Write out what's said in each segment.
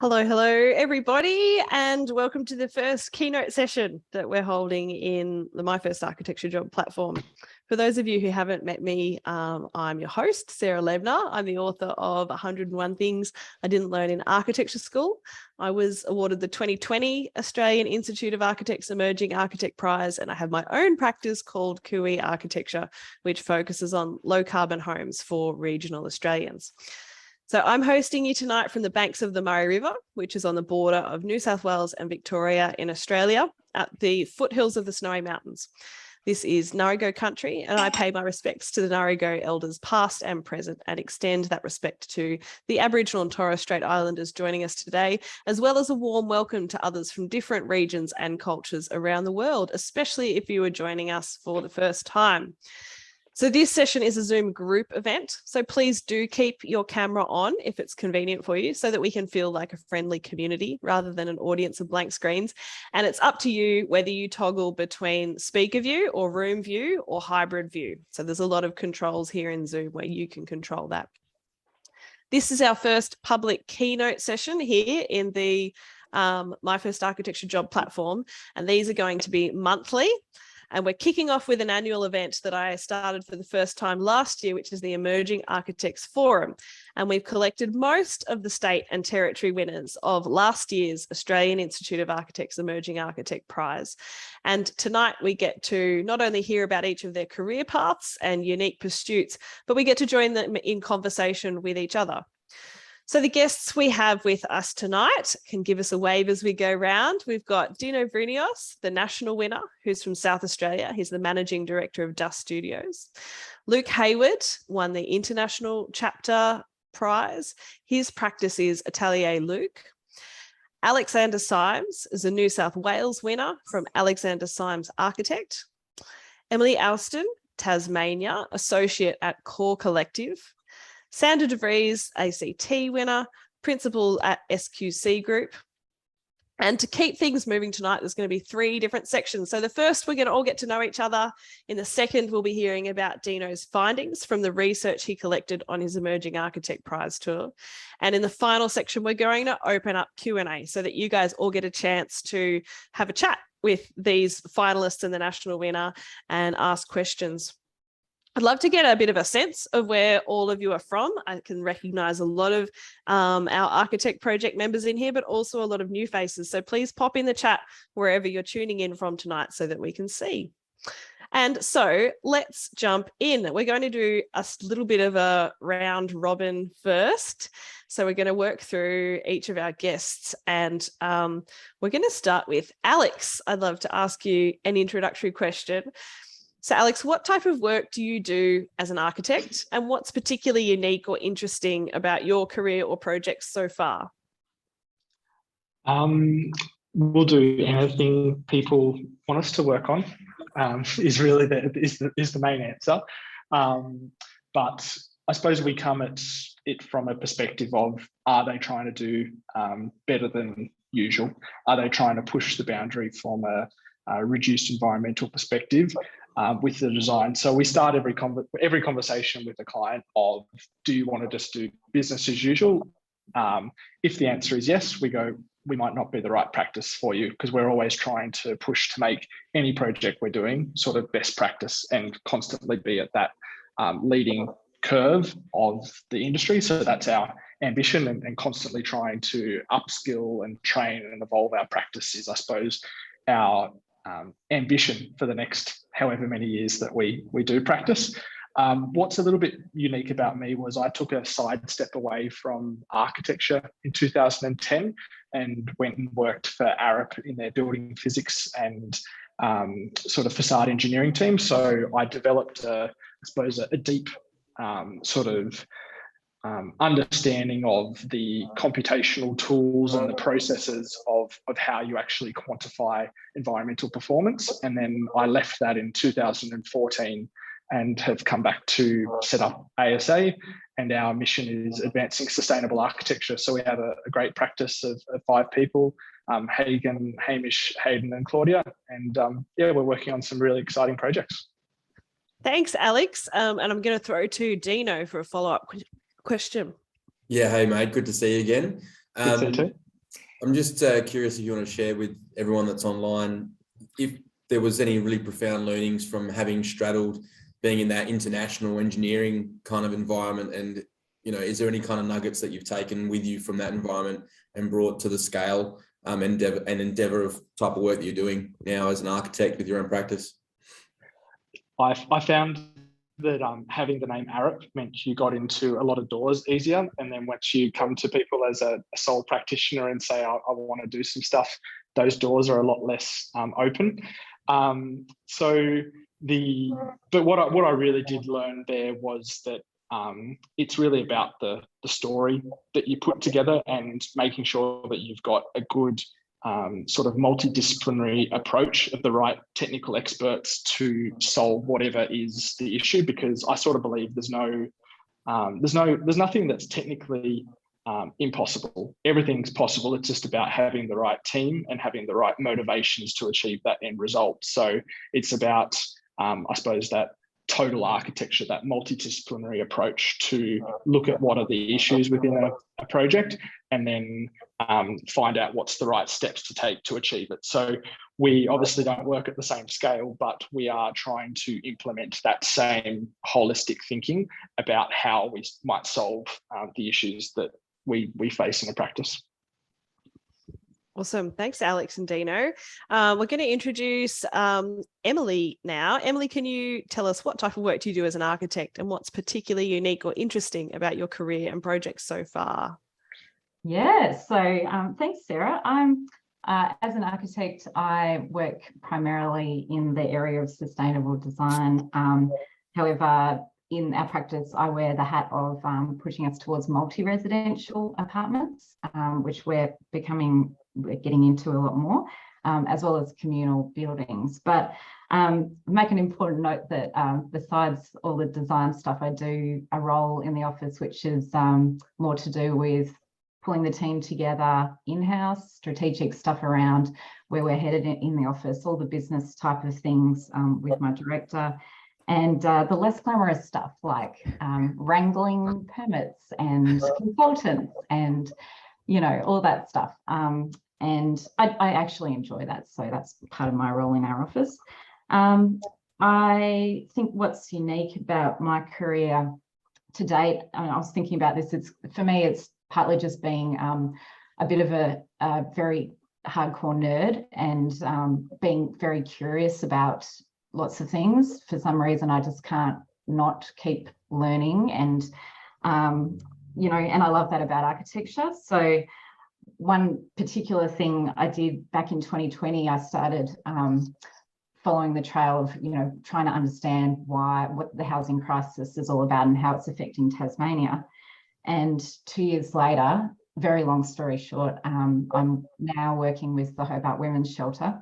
Hello, everybody, and welcome to the first keynote session that we're holding in the My First Architecture Job platform. For those of you who haven't met me, I'm your host, Sarah Lebner. I'm the author of 101 Things I Didn't Learn in Architecture School. I was awarded the 2020 Australian Institute of Architects Emerging Architect Prize, and I have my own practice called Kui Architecture, which focuses on low carbon homes for regional Australians. So I'm hosting you tonight from the banks of the Murray River, which is on the border of New South Wales and Victoria in Australia, at the foothills of the Snowy Mountains. This is Ngarigo country, and I pay my respects to the Ngarigo elders past and present, and extend that respect to the Aboriginal and Torres Strait Islanders joining us today, as well as a warm welcome to others from different regions and cultures around the world, especially if you are joining us for the first time. So this session is a Zoom group event, so please do keep your camera on if it's convenient for you, so that we can feel like a friendly community rather than an audience of blank screens. And it's up to you whether you toggle between speaker view or room view or hybrid view. So there's a lot of controls here in Zoom where you can control that. This is our first public keynote session here in the My First Architecture Job platform, and these are going to be monthly. And we're kicking off with an annual event that I started for the first time last year, which is the Emerging Architects Forum. And we've collected most of the state and territory winners of last year's Australian Institute of Architects Emerging Architect Prize. And tonight we get to not only hear about each of their career paths and unique pursuits, but we get to join them in conversation with each other. So the guests we have with us tonight can give us a wave as we go round. We've got Dino Vrinios, the national winner, who's from South Australia. He's the managing director of Dust Studios. Luke Hayward won the international chapter prize. His practice is Atelier Luke. Alexander Symes is a New South Wales winner from Alexander Symes Architect. Emily Alston, Tasmania, associate at Core Collective. Sandra DeVries, ACT winner, principal at SQC Group. And to keep things moving tonight, there's going to be 3 different sections. So the first, we're going to all get to know each other. In the second, we'll be hearing about Dino's findings from the research he collected on his Emerging Architect Prize tour. And in the final section, we're going to open up Q&A so that you guys all get a chance to have a chat with these finalists and the national winner and ask questions. I'd love to get a bit of a sense of where all of you are from. I can recognise a lot of our architect project members in here, but also a lot of new faces. So please pop in the chat wherever you're tuning in from tonight so that we can see. And so let's jump in. We're going to do a little bit of a round robin first. So we're going to work through each of our guests, and we're going to start with Alex. I'd love to ask you an introductory question. So Alex, what type of work do you do as an architect, and what's particularly unique or interesting about your career or projects so far? We'll do anything people want us to work on, is really the main answer. But I suppose we come at it from a perspective of, are they trying to do better than usual? Are they trying to push the boundary from a reduced environmental perspective with the design? So we start every conversation with the client of, do you want to just do business as usual? If the answer is yes, we go, we might not be the right practice for you, because we're always trying to push to make any project we're doing sort of best practice and constantly be at that leading curve of the industry. So that's our ambition, and constantly trying to upskill and train and evolve our practices, I suppose, our ambition for the next however many years that we do practice. What's a little bit unique about me was I took a sidestep away from architecture in 2010 and went and worked for Arup in their building physics and sort of facade engineering team. So I developed, I suppose, a deep sort of understanding of the computational tools and the processes of how you actually quantify environmental performance. And then I left that in 2014 and have come back to set up ASA, and our mission is advancing sustainable architecture. So we have a great practice of 5 people, Hagen, Hamish, Hayden and Claudia, and yeah, we're working on some really exciting projects. Thanks, Alex. And I'm going to throw to Dino for a follow-up question. Yeah, hey mate, good to see you again. Good to see you too. I'm just curious if you want to share with everyone that's online, if there was any really profound learnings from having straddled being in that international engineering kind of environment, and is there any kind of nuggets that you've taken with you from that environment and brought to the scale and endeavor of type of work that you're doing now as an architect with your own practice? I found that having the name Arup meant you got into a lot of doors easier. And then once you come to people as a sole practitioner and say, I want to do some stuff, those doors are a lot less open. But what I really did learn there was that it's really about the story that you put together and making sure that you've got a good sort of multidisciplinary approach of the right technical experts to solve whatever is the issue, because I sort of believe there's nothing that's technically impossible. Everything's possible. It's just about having the right team and having the right motivations to achieve that end result. So it's about, I suppose, that total architecture, that multidisciplinary approach to look at what are the issues within a project and then find out what's the right steps to take to achieve it. So we obviously don't work at the same scale, but we are trying to implement that same holistic thinking about how we might solve the issues that we face in a practice. Awesome. Thanks, Alex and Dino. We're going to introduce Emily now. Emily, can you tell us what type of work do you do as an architect and what's particularly unique or interesting about your career and projects so far? Yeah, so thanks, Sarah. I'm as an architect, I work primarily in the area of sustainable design. However, in our practice, I wear the hat of pushing us towards multi-residential apartments, which we're getting into a lot more, as well as communal buildings. But make an important note that besides all the design stuff, I do a role in the office, which is more to do with pulling the team together in-house, strategic stuff around where we're headed in the office, all the business type of things with my director, and the less glamorous stuff like wrangling permits and consultants and, all that stuff. And I actually enjoy that. So that's part of my role in our office. I think what's unique about my career to date, I was thinking about this, for me, it's partly just being a bit of a very hardcore nerd and being very curious about lots of things. For some reason, I just can't not keep learning, and and I love that about architecture. So one particular thing I did back in 2020, I started following the trail of, trying to understand what the housing crisis is all about and how it's affecting Tasmania. And 2 years later, very long story short, I'm now working with the Hobart Women's Shelter,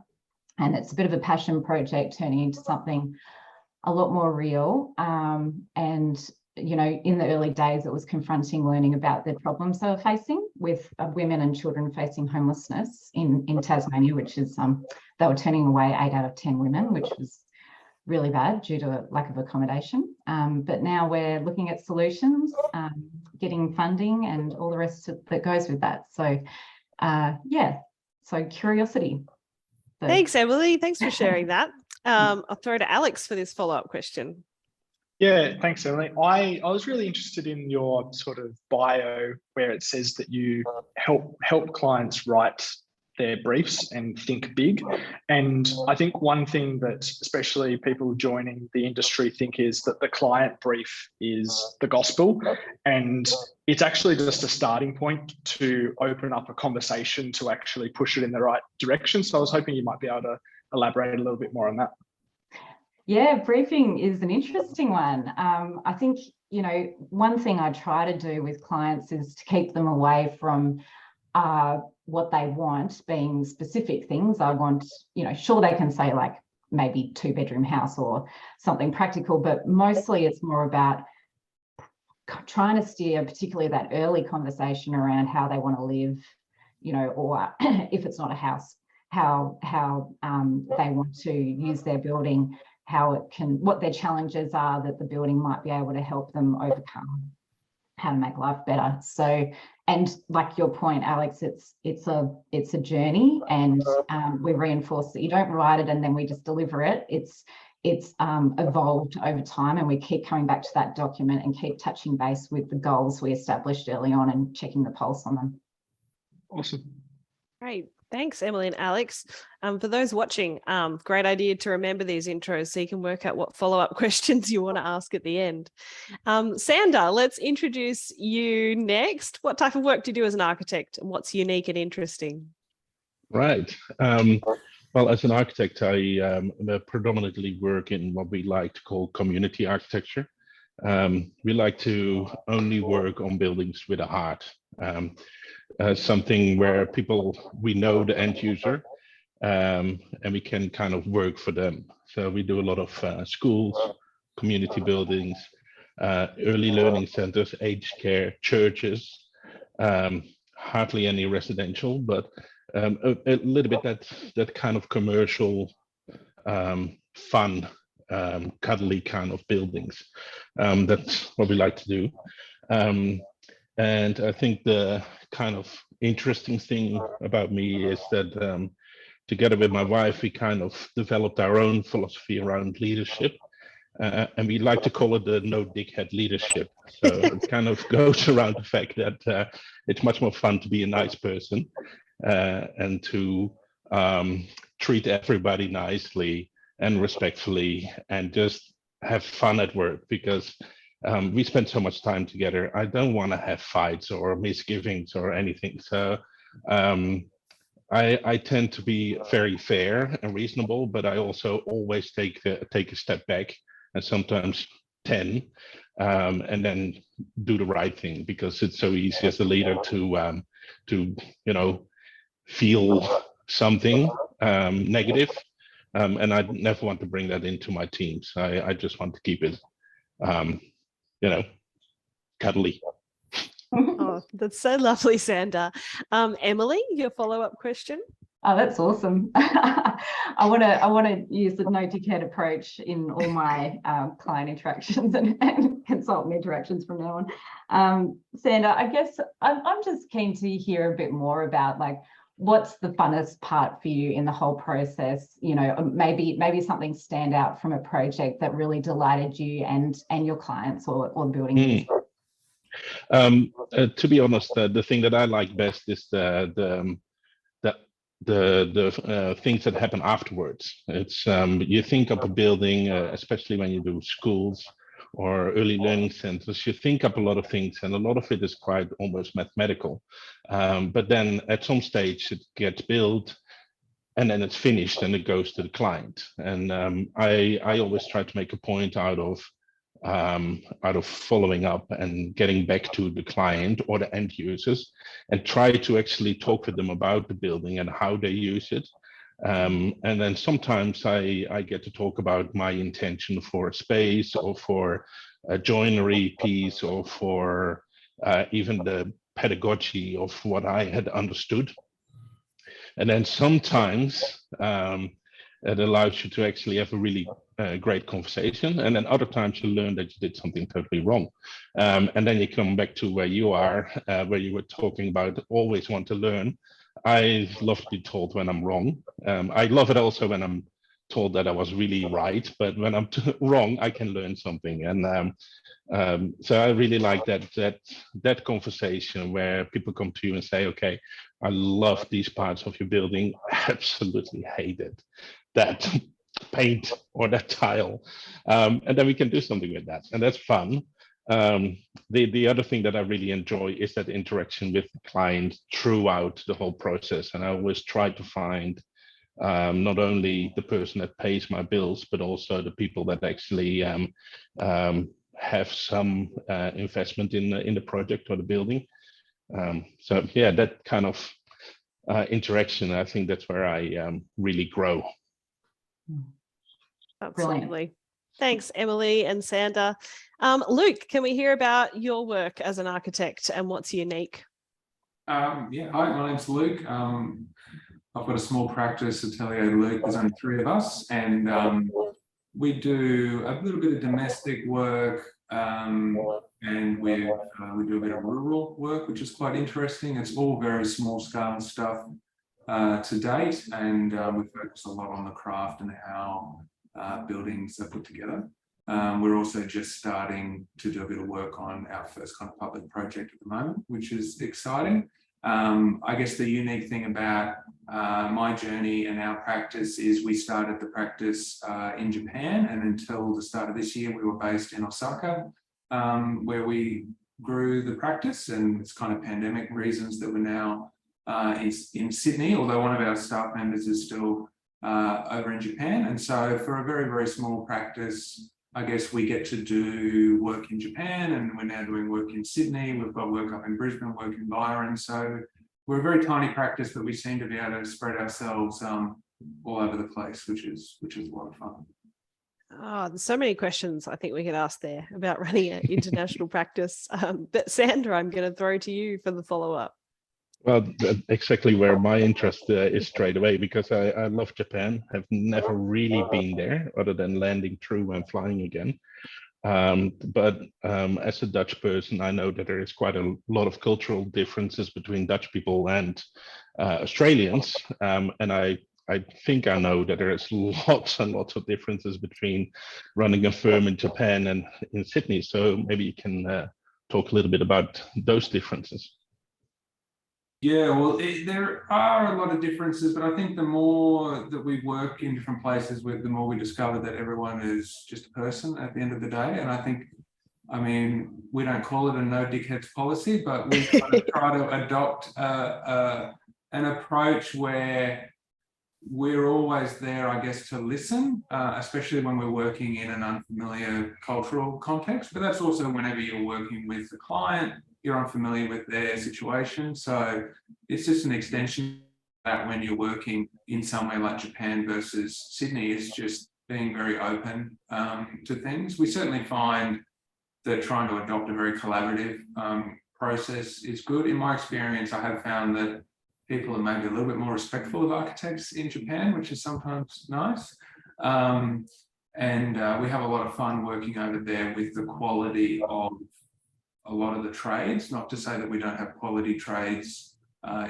and it's a bit of a passion project turning into something a lot more real. And in the early days, it was confronting learning about the problems they were facing with women and children facing homelessness in Tasmania, which is they were turning away 8 out of 10 women, which was really bad due to a lack of accommodation. But now we're looking at solutions, getting funding and all the rest that goes with that. So so curiosity. Thanks, Emily. Thanks for sharing that. I'll throw to Alex for this follow-up question. Yeah, thanks, Emily. I was really interested in your sort of bio where it says that you help clients write their briefs and think big. And I think one thing that especially people joining the industry think is that the client brief is the gospel, and it's actually just a starting point to open up a conversation to actually push it in the right direction. So I was hoping you might be able to elaborate a little bit more on that. Yeah, briefing is an interesting one. I think, one thing I try to do with clients is to keep them away from what they want being specific things. I want, sure, they can say like maybe 2-bedroom house or something practical, but mostly it's more about trying to steer particularly that early conversation around how they want to live, or if it's not a house, how they want to use their building, what their challenges are that the building might be able to help them overcome. how to make life better. So, and like your point, Alex, it's a journey, and we reinforce that you don't write it and then we just deliver it. It's evolved over time, and we keep coming back to that document and keep touching base with the goals we established early on and checking the pulse on them. Awesome. Great. Thanks, Emily and Alex. For those watching, great idea to remember these intros so you can work out what follow-up questions you want to ask at the end. Sander, let's introduce you next. What type of work do you do as an architect, and what's unique and interesting? Right. Well, as an architect, I predominantly work in what we like to call community architecture. We like to only work on buildings with a heart. Something where we know the end user, and we can kind of work for them. So we do a lot of schools, community buildings, early learning centers, aged care, churches, hardly any residential, but a little bit that kind of commercial, fun, cuddly kind of buildings. That's what we like to do. And I think the kind of interesting thing about me is that together with my wife, we kind of developed our own philosophy around leadership. And we like to call it the no dickhead leadership. So it kind of goes around the fact that it's much more fun to be a nice person and to treat everybody nicely and respectfully and just have fun at work, because we spend so much time together. I don't want to have fights or misgivings or anything. So I tend to be very fair and reasonable, but I also always take a step back, and sometimes 10, and then do the right thing, because it's so easy as a leader to feel something negative, and I never want to bring that into my teams. I just want to keep it cuddly. Oh, that's so lovely, Sander. Emily, your follow-up question? Oh, that's awesome. I want to use the no dickhead approach in all my client interactions and consultant interactions from now on. Sander, I guess I'm just keen to hear a bit more about, like, what's the funnest part for you in the whole process? Maybe something stand out from a project that really delighted you and your clients or the building. To be honest, the thing that I like best is the things that happen afterwards. It's you think up a building, especially when you do schools or early learning centers, you think up a lot of things, and a lot of it is quite almost mathematical. But then at some stage it gets built, and then it's finished and it goes to the client. And I always try to make a point out of following up and getting back to the client or the end users and try to actually talk with them about the building and how they use it. And then sometimes I get to talk about my intention for a space or for a joinery piece or for even the pedagogy of what I had understood. And then sometimes it allows you to actually have a really great conversation, and then other times you learn that you did something totally wrong, and then you come back to where you are, where you were talking about always want to learn. I love to be told when I'm wrong. I love it also when I'm told that I was really right, but when I'm wrong, I can learn something. And so I really like that conversation where people come to you and say, okay, I love these parts of your building, absolutely hate it, that paint or that tile, and then we can do something with that, and that's fun. The other thing that I really enjoy is that interaction with the client throughout the whole process, and I always try to find not only the person that pays my bills, but also the people that actually have some investment in the project or the building. So yeah, that kind of interaction, I think that's where I really grow. Absolutely. Brilliant. Thanks, Emily and Sander. Luke, can we hear about your work as an architect and what's unique? Yeah, hi, my name's Luke. I've got a small practice, Atelier Luke. There's only 3 of us, and we do a little bit of domestic work, and we do a bit of rural work, which is quite interesting. It's all very small scale stuff to date, and we focus a lot on the craft and how buildings are put together. We're also just starting to do a bit of work on our first kind of public project at the moment, which is exciting. I guess the unique thing about my journey and our practice is we started the practice in Japan, and until the start of this year, we were based in Osaka, where we grew the practice, and it's kind of pandemic reasons that we're now in Sydney, although one of our staff members is still over in Japan. And so for a very, very small practice, I guess we get to do work in Japan, and we're now doing work in Sydney. We've got work up in Brisbane, work in Byron. So we're a very tiny practice, but we seem to be able to spread ourselves all over the place, which is a lot of fun. Oh, there's so many questions I think we could ask there about running an international practice. But Sandra, I'm going to throw to you for the follow-up. Well, exactly where my interest is straight away, because I love Japan. Have never really been there other than landing through and flying again. But as a Dutch person, I know that there is quite a lot of cultural differences between Dutch people and Australians. And I think I know that there's lots and lots of differences between running a firm in Japan and in Sydney. So maybe you can talk a little bit about those differences. Yeah, well, there are a lot of differences, but I think the more that we work in different places, the more we discover that everyone is just a person at the end of the day. And I think, I mean, we don't call it a no dickheads policy, but we kind of try to adopt an approach where we're always there, I guess, to listen, especially when we're working in an unfamiliar cultural context. But that's also whenever you're working with the client, you're unfamiliar with their situation. So it's just an extension that when you're working in somewhere like Japan versus Sydney, is just being very open to things. We certainly find that trying to adopt a very collaborative process is good. In my experience, I have found that people are maybe a little bit more respectful of architects in Japan, which is sometimes nice. And we have a lot of fun working over there with the quality of a lot of the trades. Not to say that we don't have quality trades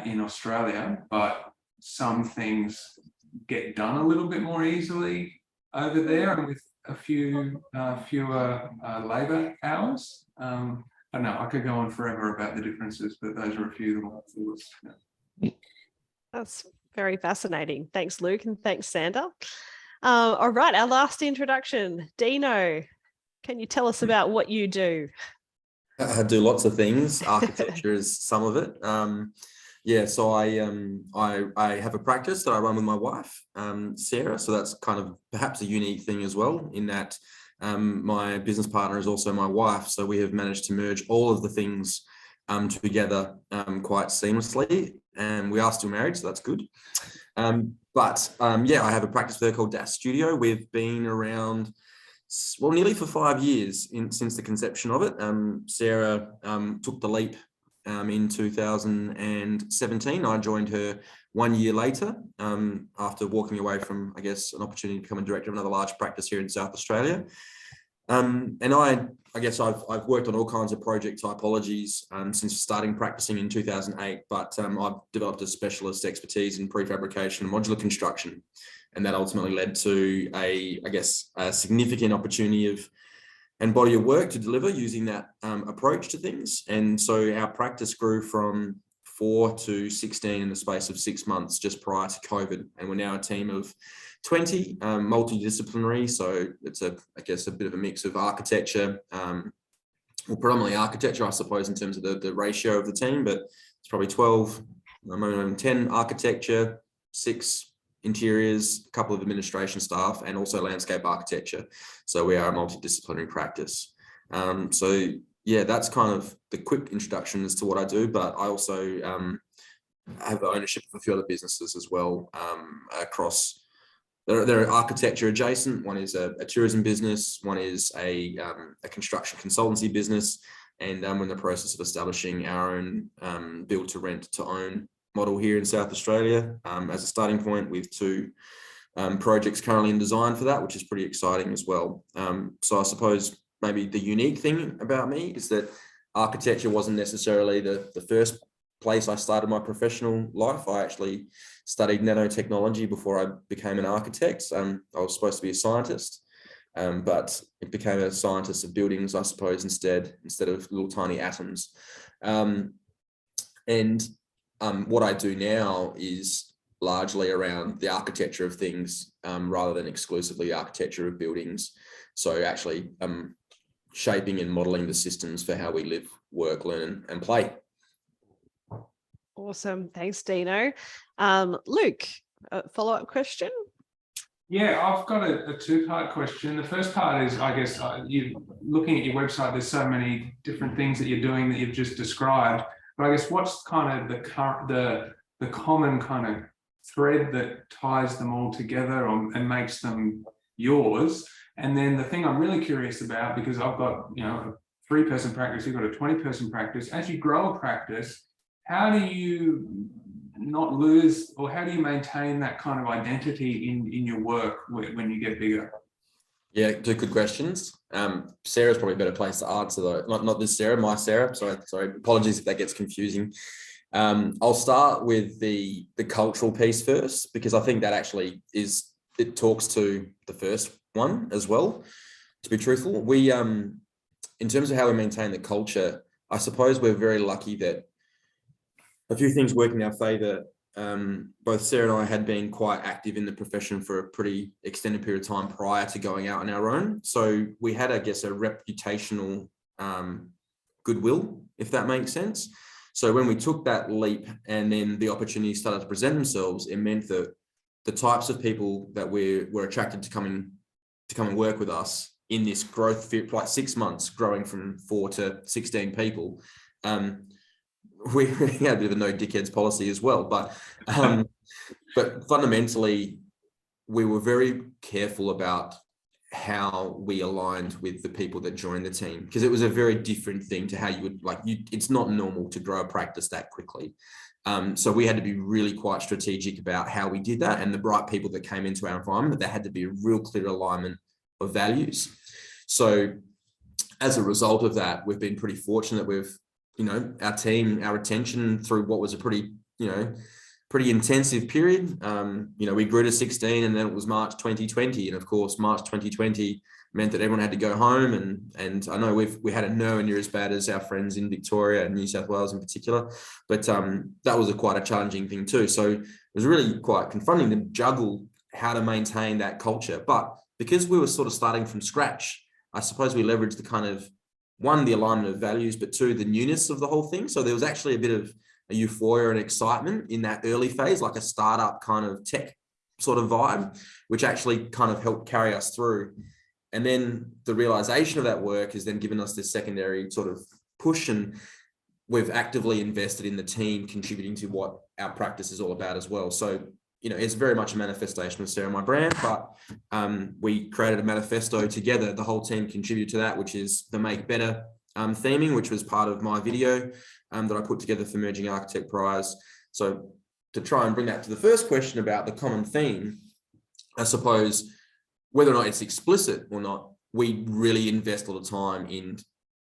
in Australia, but some things get done a little bit more easily over there, and with a few fewer labour hours. I don't know, I could go on forever about the differences, but those are a few little thoughts. Yeah. That's very fascinating. Thanks, Luke, and thanks, Sandra. All right, our last introduction. Dino, can you tell us about what you do? I do lots of things. Architecture is some of it. Yeah, so I have a practice that I run with my wife, Sarah. So that's kind of perhaps a unique thing as well, in that my business partner is also my wife. So we have managed to merge all of the things together quite seamlessly, and we are still married, so that's good. But yeah, I have a practice there called Das Studio. We've been around, well, nearly for 5 years since the conception of it. Sarah took the leap in 2017. I joined her 1 year later after walking away from, I guess, an opportunity to become a director of another large practice here in South Australia. And I guess I've worked on all kinds of project typologies since starting practicing in 2008, but I've developed a specialist expertise in prefabrication and modular construction. And that ultimately led to a significant opportunity and body of work to deliver using that approach to things. And so our practice grew from 4 to 16 in the space of 6 months just prior to COVID. And we're now a team of 20, multidisciplinary. So it's a bit of a mix of architecture, predominantly architecture, I suppose, in terms of the ratio of the team, but it's probably 12, 10 architecture, 6 interiors, a couple of administration staff, and also landscape architecture. So we are a multidisciplinary practice. So yeah, that's kind of the quick introduction as to what I do, but I also have ownership of a few other businesses as well across. They're architecture adjacent. One is a tourism business, one is a construction consultancy business, and we're in the process of establishing our own build to rent to own model here in South Australia as a starting point, with 2 projects currently in design for that, which is pretty exciting as well. So I suppose maybe the unique thing about me is that architecture wasn't necessarily the first place I started my professional life. I actually studied nanotechnology before I became an architect. I was supposed to be a scientist, but it became a scientist of buildings, I suppose, instead of little tiny atoms. What I do now is largely around the architecture of things, rather than exclusively the architecture of buildings. So actually shaping and modeling the systems for how we live, work, learn, and play. Awesome. Thanks, Dino. Luke, a follow-up question? Yeah, I've got a two-part question. The first part is, I guess, you looking at your website, there's so many different things that you're doing that you've just described. But I guess what's kind of the common kind of thread that ties them all together and makes them yours? And then the thing I'm really curious about, because I've got, you know, a 3-person practice, you've got a 20-person practice. As you grow a practice, how do you not lose, or how do you maintain that kind of identity in your work when you get bigger? Yeah, two good questions. Sarah's probably a better place to answer though. Not this Sarah, my Sarah. Sorry. Apologies if that gets confusing. I'll start with the cultural piece first, because I think that actually it talks to the first one as well. To be truthful, we in terms of how we maintain the culture, I suppose we're very lucky that a few things work in our favour. Both Sarah and I had been quite active in the profession for a pretty extended period of time prior to going out on our own. So we had, I guess, a reputational goodwill, if that makes sense. So when we took that leap and then the opportunities started to present themselves, it meant that the types of people that were attracted to come and work with us in this growth, like 6 months, growing from 4 to 16 people, we had a bit of a no dickheads policy as well, but fundamentally we were very careful about how we aligned with the people that joined the team, because it was a very different thing to how you would it's not normal to grow a practice that quickly. So we had to be really quite strategic about how we did that, and the right people that came into our environment, but there had to be a real clear alignment of values. So as a result of that, we've been pretty fortunate with, you know, our team, our retention through what was a pretty intensive period. You know, we grew to 16 and then it was March 2020. And of course, March 2020 meant that everyone had to go home. And I know we had it nowhere near as bad as our friends in Victoria and New South Wales in particular, but that was quite a challenging thing too. So it was really quite confronting to juggle how to maintain that culture. But because we were sort of starting from scratch, I suppose we leveraged the kind of, one, the alignment of values, but two, the newness of the whole thing. So there was actually a bit of a euphoria and excitement in that early phase, like a startup kind of tech sort of vibe, which actually kind of helped carry us through. And then the realization of that work has then given us this secondary sort of push, and we've actively invested in the team contributing to what our practice is all about as well. So, you know, it's very much a manifestation of Sarah and my brand, but we created a manifesto together. The whole team contributed to that, which is the Make Better theming, which was part of my video that I put together for Emerging Architect Prize. So to try and bring that to the first question about the common theme, I suppose, whether or not it's explicit or not, we really invest a lot of time in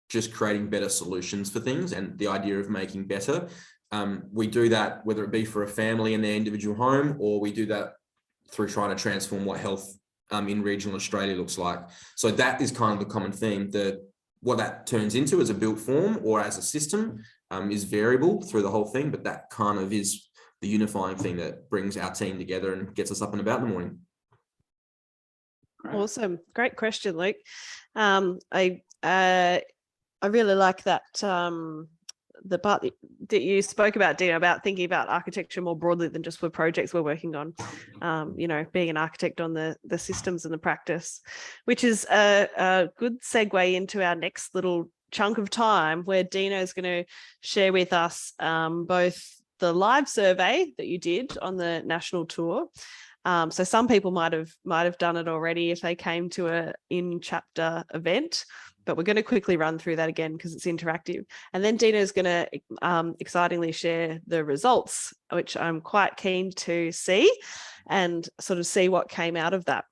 just creating better solutions for things and the idea of making better. We do that whether it be for a family in their individual home, or we do that through trying to transform what health in regional Australia looks like. So that is kind of the common theme. What that turns into as a built form or as a system is variable through the whole thing, but that kind of is the unifying thing that brings our team together and gets us up and about in the morning. Awesome. Great question, Luke. I really like that the part that you spoke about, Dina, about thinking about architecture more broadly than just for projects we're working on, you know, being an architect on the systems and the practice, which is a good segue into our next little chunk of time where Dina is going to share with us both the live survey that you did on the national tour. So some people might have done it already if they came to a in-chapter event, but we're going to quickly run through that again because it's interactive. And then Dina is going to excitingly share the results, which I'm quite keen to see and sort of see what came out of that.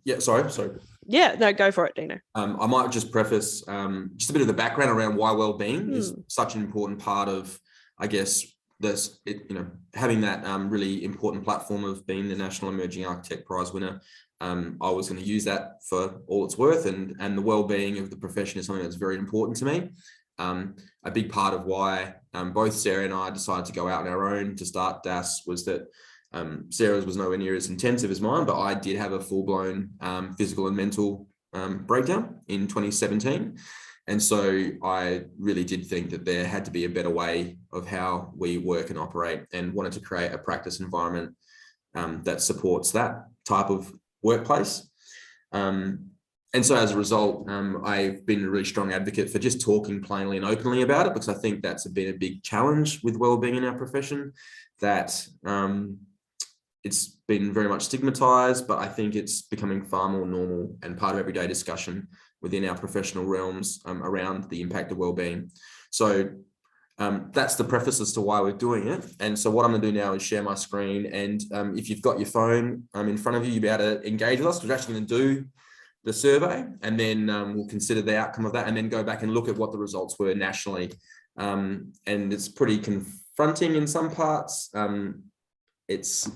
Yeah, sorry. Yeah, no, go for it, Dino. I might just preface just a bit of the background around why wellbeing is Hmm. such an important part of, I guess, this, having that really important platform of being the National Emerging Architect Prize winner. I was going to use that for all it's worth, and the well-being of the profession is something that's very important to me. A big part of why both Sarah and I decided to go out on our own to start DAS was that Sarah's was nowhere near as intensive as mine, but I did have a full-blown physical and mental breakdown in 2017. And so I really did think that there had to be a better way of how we work and operate, and wanted to create a practice environment that supports that type of workplace. And so as a result, I've been a really strong advocate for just talking plainly and openly about it, because I think that's been a big challenge with wellbeing in our profession, that it's been very much stigmatized, but I think it's becoming far more normal and part of everyday discussion within our professional realms around the impact of wellbeing. So that's the preface as to why we're doing it. And so what I'm going to do now is share my screen, and if you've got your phone in front of you, you'll be able to engage with us. We're actually going to do the survey, and then we'll consider the outcome of that, and then go back and look at what the results were nationally. And it's pretty confronting in some parts. It's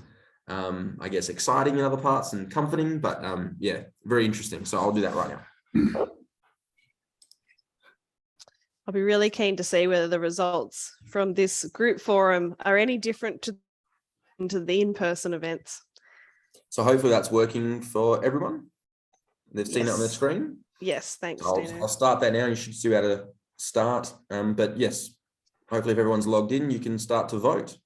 I guess exciting in other parts and comforting, but yeah, very interesting. So I'll do that right now. I'll be really keen to see whether the results from this group forum are any different to the in-person events. So hopefully that's working for everyone. They've seen it on the Yes. screen. Yes, thanks, So Dino. I'll start that now. You should see how to start. But yes, hopefully if everyone's logged in, you can start to vote.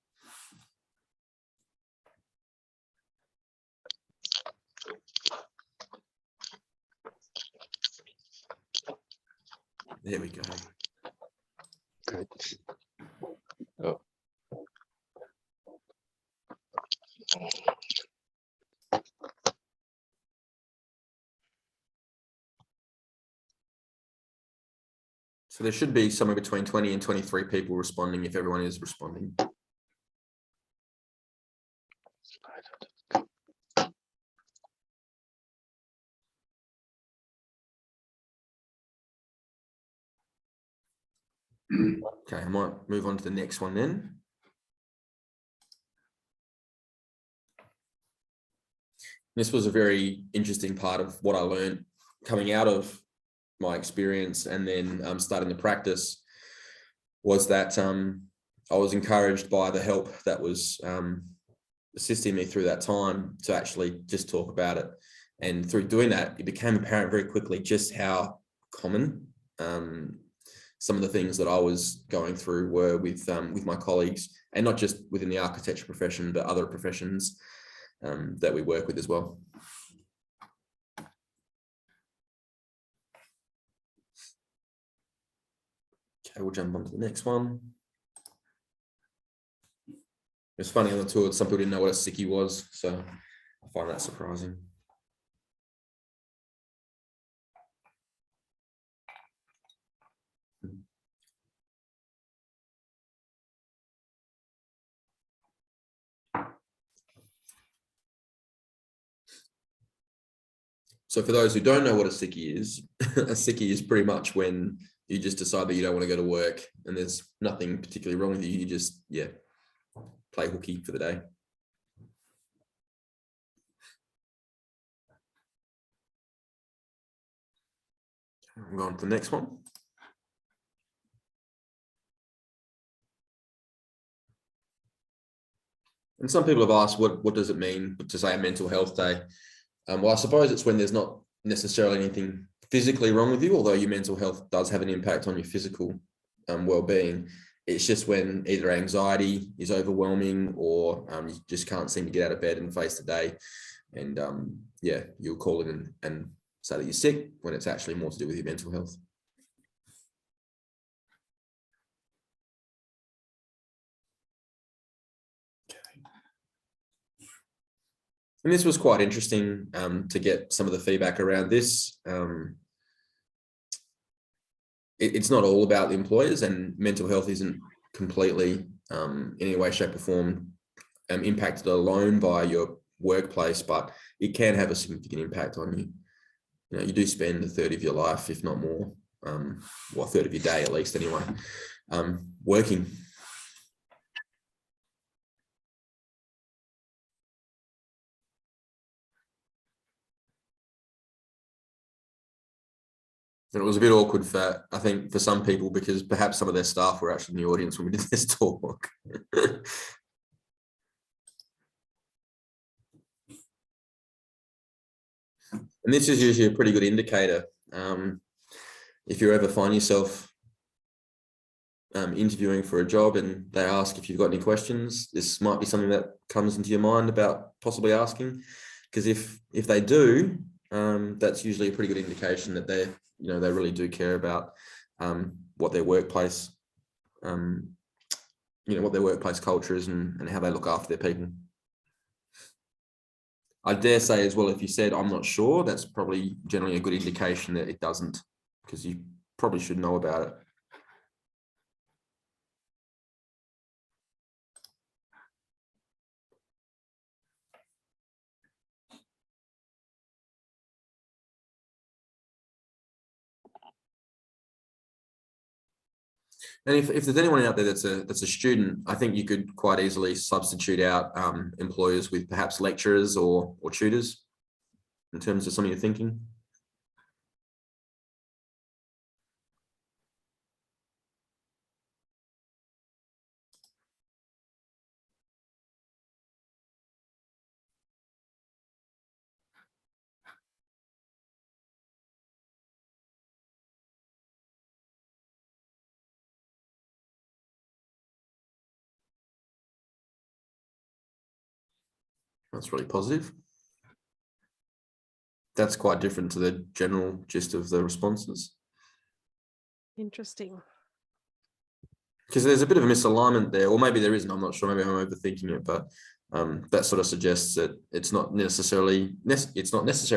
There we go. Good. Oh. So there should be somewhere between 20 and 23 people responding if everyone is responding. Okay, I might move on to the next one then. This was a very interesting part of what I learned coming out of my experience and then starting to practice, was that I was encouraged by the help that was assisting me through that time to actually just talk about it. And through doing that, it became apparent very quickly just how common some of the things that I was going through were with my colleagues, and not just within the architecture profession, but other professions that we work with as well. Okay, we'll jump on to the next one. It's funny on the tour, some people didn't know what a sickie was, so I find that surprising. So for those who don't know what a sickie is, a sickie is pretty much when you just decide that you don't want to go to work and there's nothing particularly wrong with you. You just, yeah, play hooky for the day. I'm going to the next one. And some people have asked, what does it mean to say a mental health day? Well, I suppose it's when there's not necessarily anything physically wrong with you, although your mental health does have an impact on your physical well-being. It's just when either anxiety is overwhelming or you just can't seem to get out of bed and face the day. And yeah, you'll call in and say that you're sick when it's actually more to do with your mental health. And this was quite interesting to get some of the feedback around this. It's not all about the employers, and mental health isn't completely in any way, shape or form impacted alone by your workplace, but it can have a significant impact on you. you do spend a third of your life, if not more, well, a third of your day at least anyway, working. And it was a bit awkward I think, for some people, because perhaps some of their staff were actually in the audience when we did this talk. And this is usually a pretty good indicator. If you ever find yourself interviewing for a job and they ask if you've got any questions, this might be something that comes into your mind about possibly asking, because if they do, that's usually a pretty good indication that they really do care about what their workplace, what their workplace culture is and how they look after their people. I dare say as well, if you said, I'm not sure, that's probably generally a good indication that it doesn't, because you probably should know about it. And if there's anyone out there that's a student, I think you could quite easily substitute out employers with perhaps lecturers or tutors in terms of some of your thinking. That's really positive. That's quite different to the general gist of the responses. Interesting. Because there's a bit of a misalignment there, or maybe there isn't, I'm not sure, maybe I'm overthinking it, but that sort of suggests that it's not necessary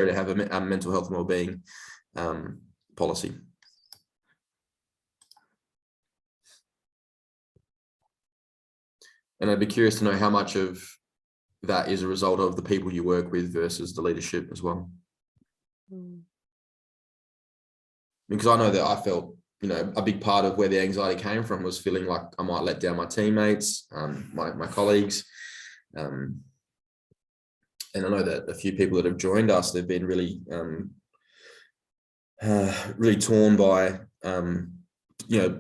to have a mental health and wellbeing policy. And I'd be curious to know how much of that is a result of the people you work with versus the leadership as well. Because I know that I felt, a big part of where the anxiety came from was feeling like I might let down my teammates, my colleagues. And I know that a few people that have joined us, they've been really, really torn by,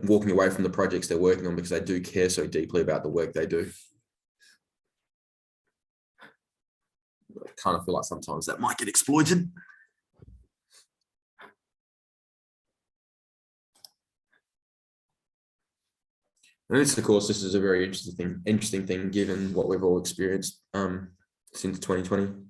walking away from the projects they're working on because they do care so deeply about the work they do. I kind of feel like sometimes that might get exploited. And this, of course, this is a very interesting thing given what we've all experienced since 2020.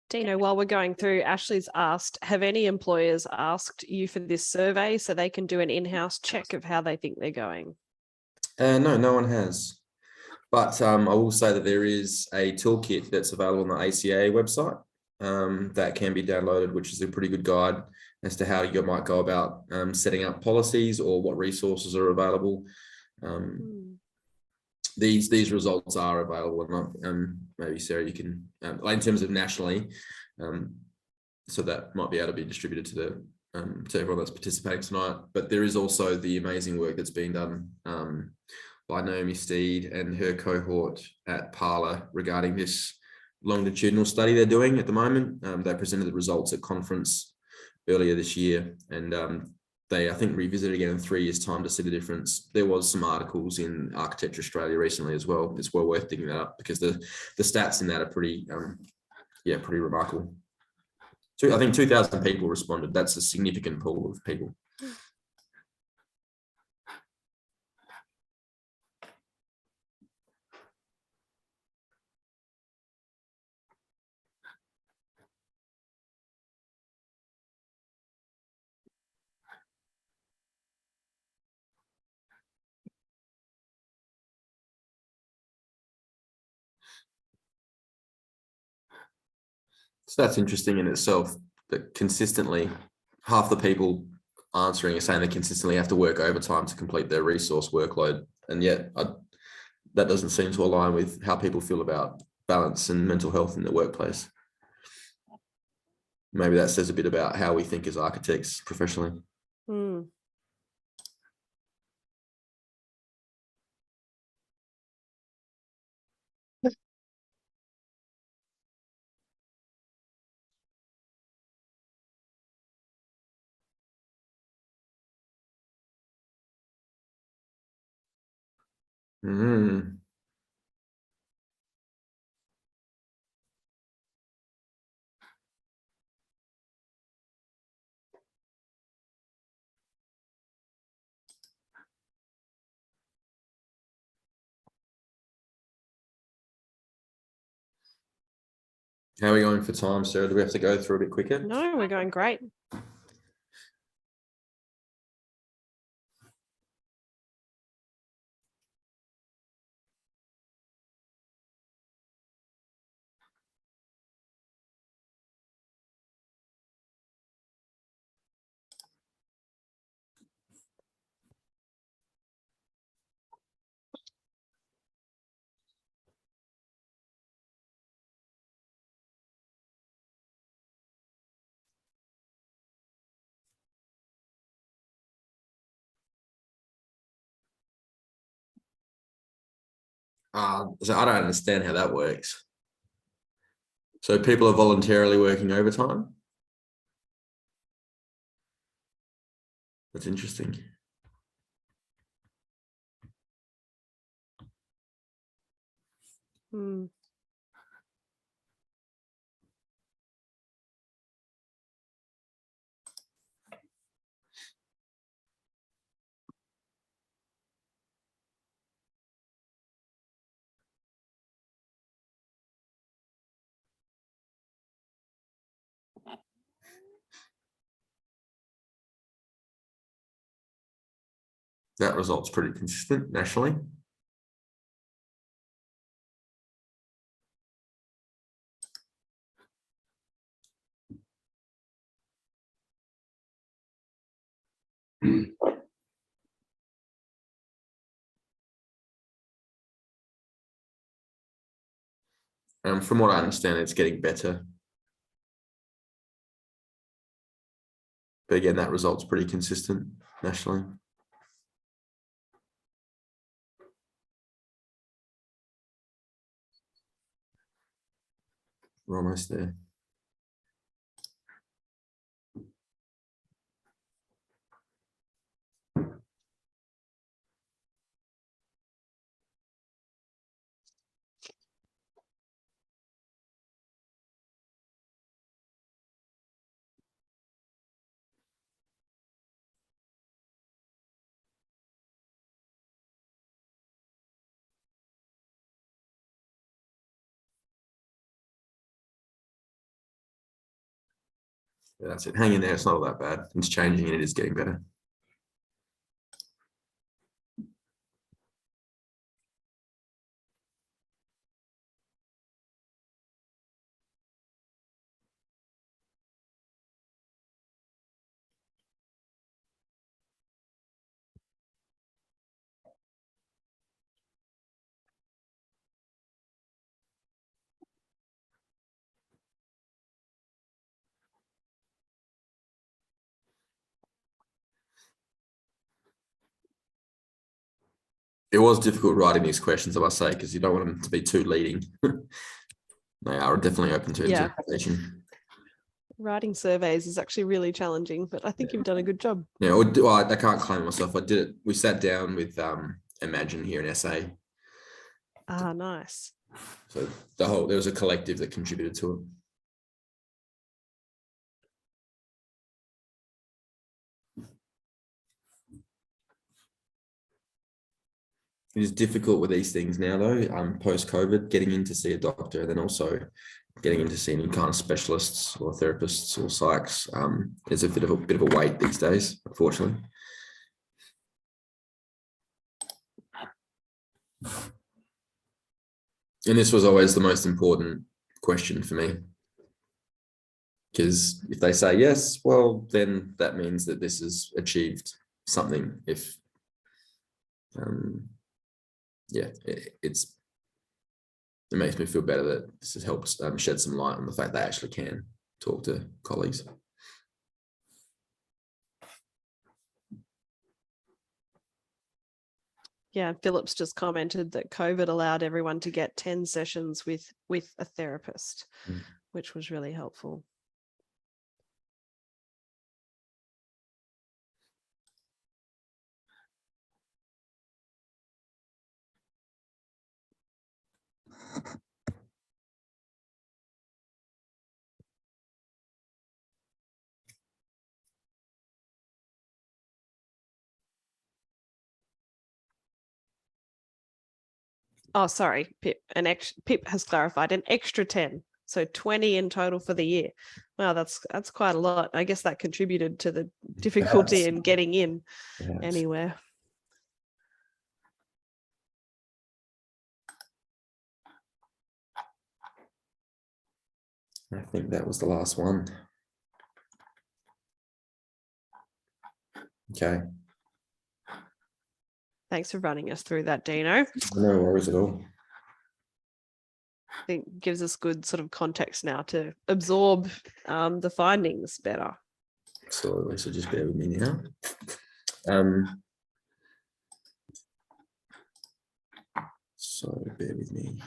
Dino, while we're going through, Ashley's asked, have any employers asked you for this survey so they can do an in-house check of how they think they're going? No one has. But I will say that there is a toolkit that's available on the ACA website that can be downloaded, which is a pretty good guide as to how you might go about setting up policies or what resources are available. These results are available, and maybe Sarah, you can, in terms of nationally, so that might be able to be distributed to everyone that's participating tonight. But there is also the amazing work that's being done by Naomi Steed and her cohort at Parla regarding this longitudinal study they're doing at the moment. They presented the results at conference earlier this year, and they, I think, revisit again in 3 years' time to see the difference. There was some articles in Architecture Australia recently as well. It's well worth digging that up because the stats in that are pretty remarkable. I think 2,000 people responded. That's a significant pool of people. So that's interesting in itself, that consistently half the people answering are saying they consistently have to work overtime to complete their resource workload. And yet that doesn't seem to align with how people feel about balance and mental health in the workplace. Maybe that says a bit about how we think as architects professionally. Hmm. Mm. How are we going for time, Sarah? Do we have to go through a bit quicker? No, we're going great. So I don't understand how that works. So people are voluntarily working overtime? That's interesting. Hmm. That result's pretty consistent nationally. From what I understand, it's getting better. But again, that result's pretty consistent nationally. We're almost there. Yeah, that's it. Hang in there. It's not all that bad. It's changing and it is getting better. It was difficult writing these questions, I must say, because you don't want them to be too leading. They are definitely open to Yeah. interpretation. Writing surveys is actually really challenging, but I think you've done a good job. Yeah, well, I can't claim myself. I did it. We sat down with Imagine here in SA. Ah, nice. So there was a collective that contributed to it. It is difficult with these things now, though. Post-COVID, getting in to see a doctor, and then also getting in to see any kind of specialists or therapists or psychs is a bit of a wait these days, unfortunately. And this was always the most important question for me. Because if they say yes, well, then that means that this has achieved something. If, yeah, it makes me feel better that this has helped shed some light on the fact they actually can talk to colleagues. Yeah, Phillips just commented that COVID allowed everyone to get 10 sessions with a therapist, which was really helpful. Oh, sorry, Pip. Pip has clarified an extra 10, so 20 in total for the year. Wow, that's quite a lot. I guess that contributed to the difficulty in getting in anywhere. I think that was the last one. Okay. Thanks for running us through that, Dino. No worries at all. I think gives us good sort of context now to absorb the findings better. Absolutely. So just bear with me now. So bear with me.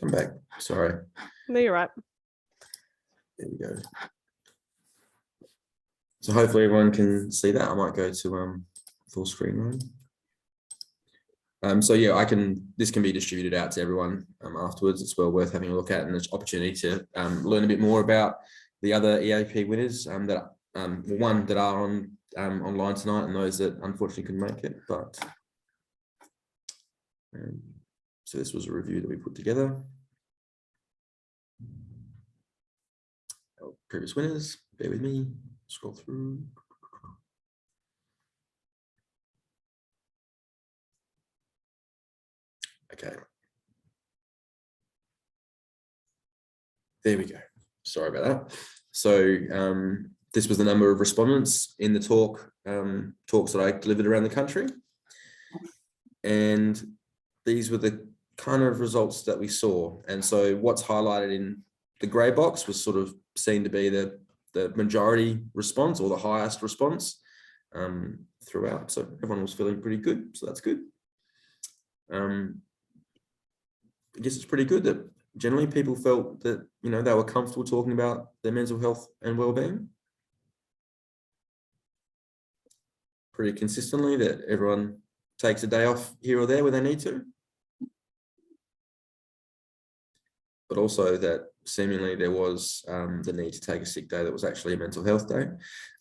Come back. Sorry. No, you're right. There we go. So hopefully everyone can see that. I might go to full screen mode. So yeah, this can be distributed out to everyone afterwards. It's well worth having a look at, and there's opportunity to learn a bit more about the other EAP winners that one that are on online tonight, and those that unfortunately couldn't make it. But so this was a review that we put together. Our previous winners, bear with me, scroll through. Okay. There we go. Sorry about that. So this was the number of respondents in the talks that I delivered around the country. And these were the kind of results that we saw. And so what's highlighted in the grey box was sort of seen to be the majority response, or the highest response throughout. So everyone was feeling pretty good. So that's good. I guess it's pretty good that generally people felt that, you know, they were comfortable talking about their mental health and well-being. Pretty consistently, that everyone takes a day off here or there where they need to. But also that seemingly there was the need to take a sick day that was actually a mental health day.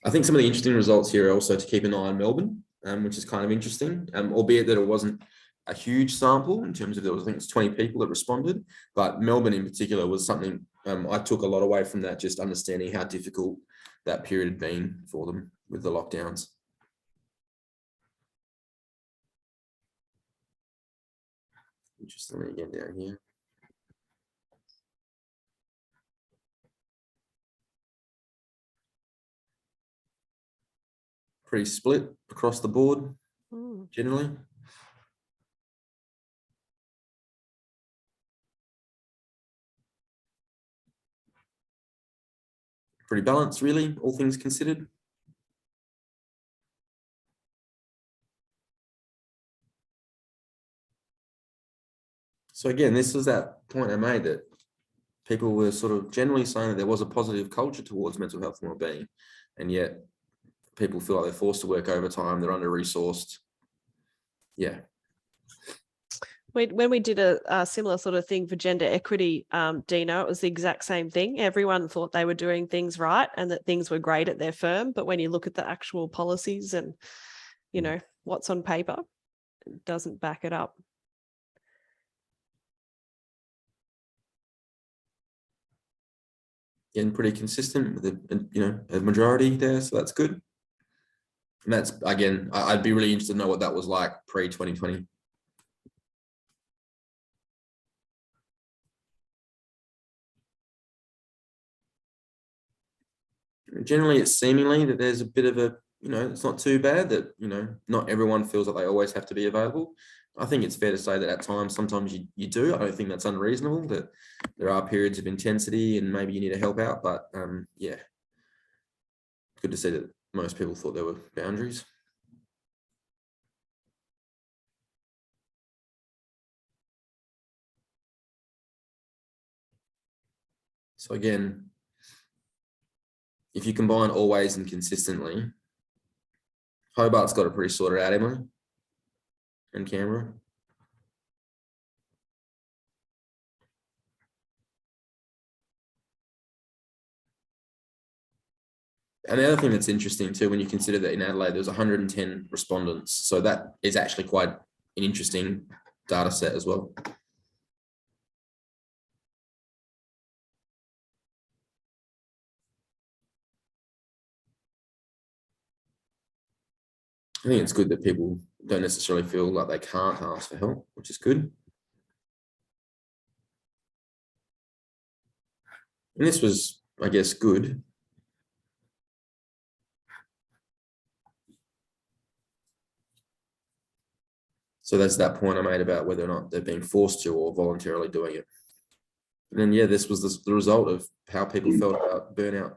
I think some of the interesting results here are also to keep an eye on Melbourne, which is kind of interesting, albeit that it wasn't a huge sample in terms of, I think it's 20 people that responded, but Melbourne in particular was something I took a lot away from that, just understanding how difficult that period had been for them with the lockdowns. Interestingly, again down here. Pretty split across the board, generally. Pretty balanced, really, all things considered. So again, this was that point I made, that people were sort of generally saying that there was a positive culture towards mental health and wellbeing, and yet people feel like they're forced to work overtime, they're under-resourced. Yeah. When we did a similar sort of thing for gender equity, Dino, it was the exact same thing. Everyone thought they were doing things right and that things were great at their firm. But when you look at the actual policies and, you know, what's on paper, it doesn't back it up. Again, pretty consistent with a majority there, so that's good. And that's, again, I'd be really interested to know what that was like pre-2020. Generally, it's seemingly that there's a bit of a, it's not too bad that, not everyone feels like they always have to be available. I think it's fair to say that at times, sometimes you do. I don't think that's unreasonable, that there are periods of intensity and maybe you need to help out. But yeah, good to see that most people thought there were boundaries. So again, if you combine always and consistently, Hobart's got it pretty sorted out, Emily, and Canberra. And the other thing that's interesting too, when you consider that in Adelaide, there was 110 respondents. So that is actually quite an interesting data set as well. I think it's good that people don't necessarily feel like they can't ask for help, which is good. And this was, I guess, good. So that's that point I made about whether or not they're being forced to or voluntarily doing it. And then, yeah, this was the result of how people felt about burnout.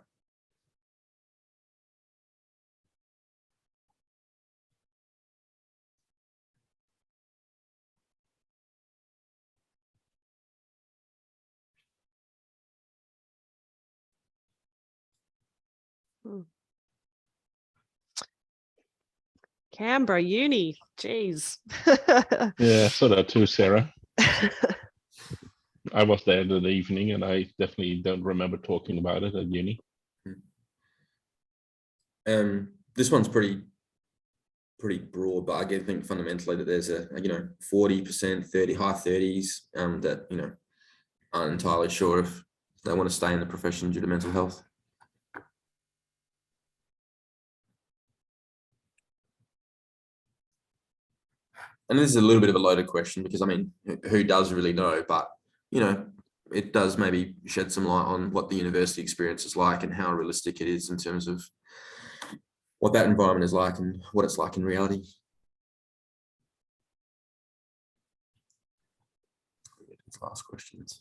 Canberra Uni, geez. Yeah, I saw that too, Sarah. I was there in the evening and I definitely don't remember talking about it at uni. This one's pretty broad, but I think fundamentally that there's a 40%, 30, high 30s that aren't entirely sure if they want to stay in the profession due to mental health. And this is a little bit of a loaded question because, I mean, who does really know? But, it does maybe shed some light on what the university experience is like and how realistic it is in terms of what that environment is like and what it's like in reality. Last questions.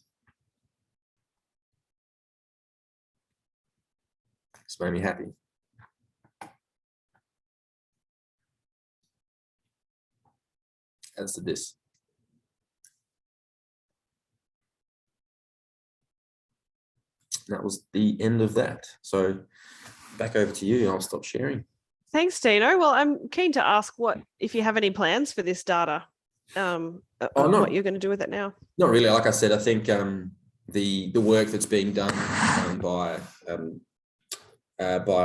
It's made me happy. As to this. That was the end of that. So back over to you. I'll stop sharing. Thanks, Dino. Well, I'm keen to ask if you have any plans for this data, what you're going to do with it now. Not really. Like I said, I think the work that's being done by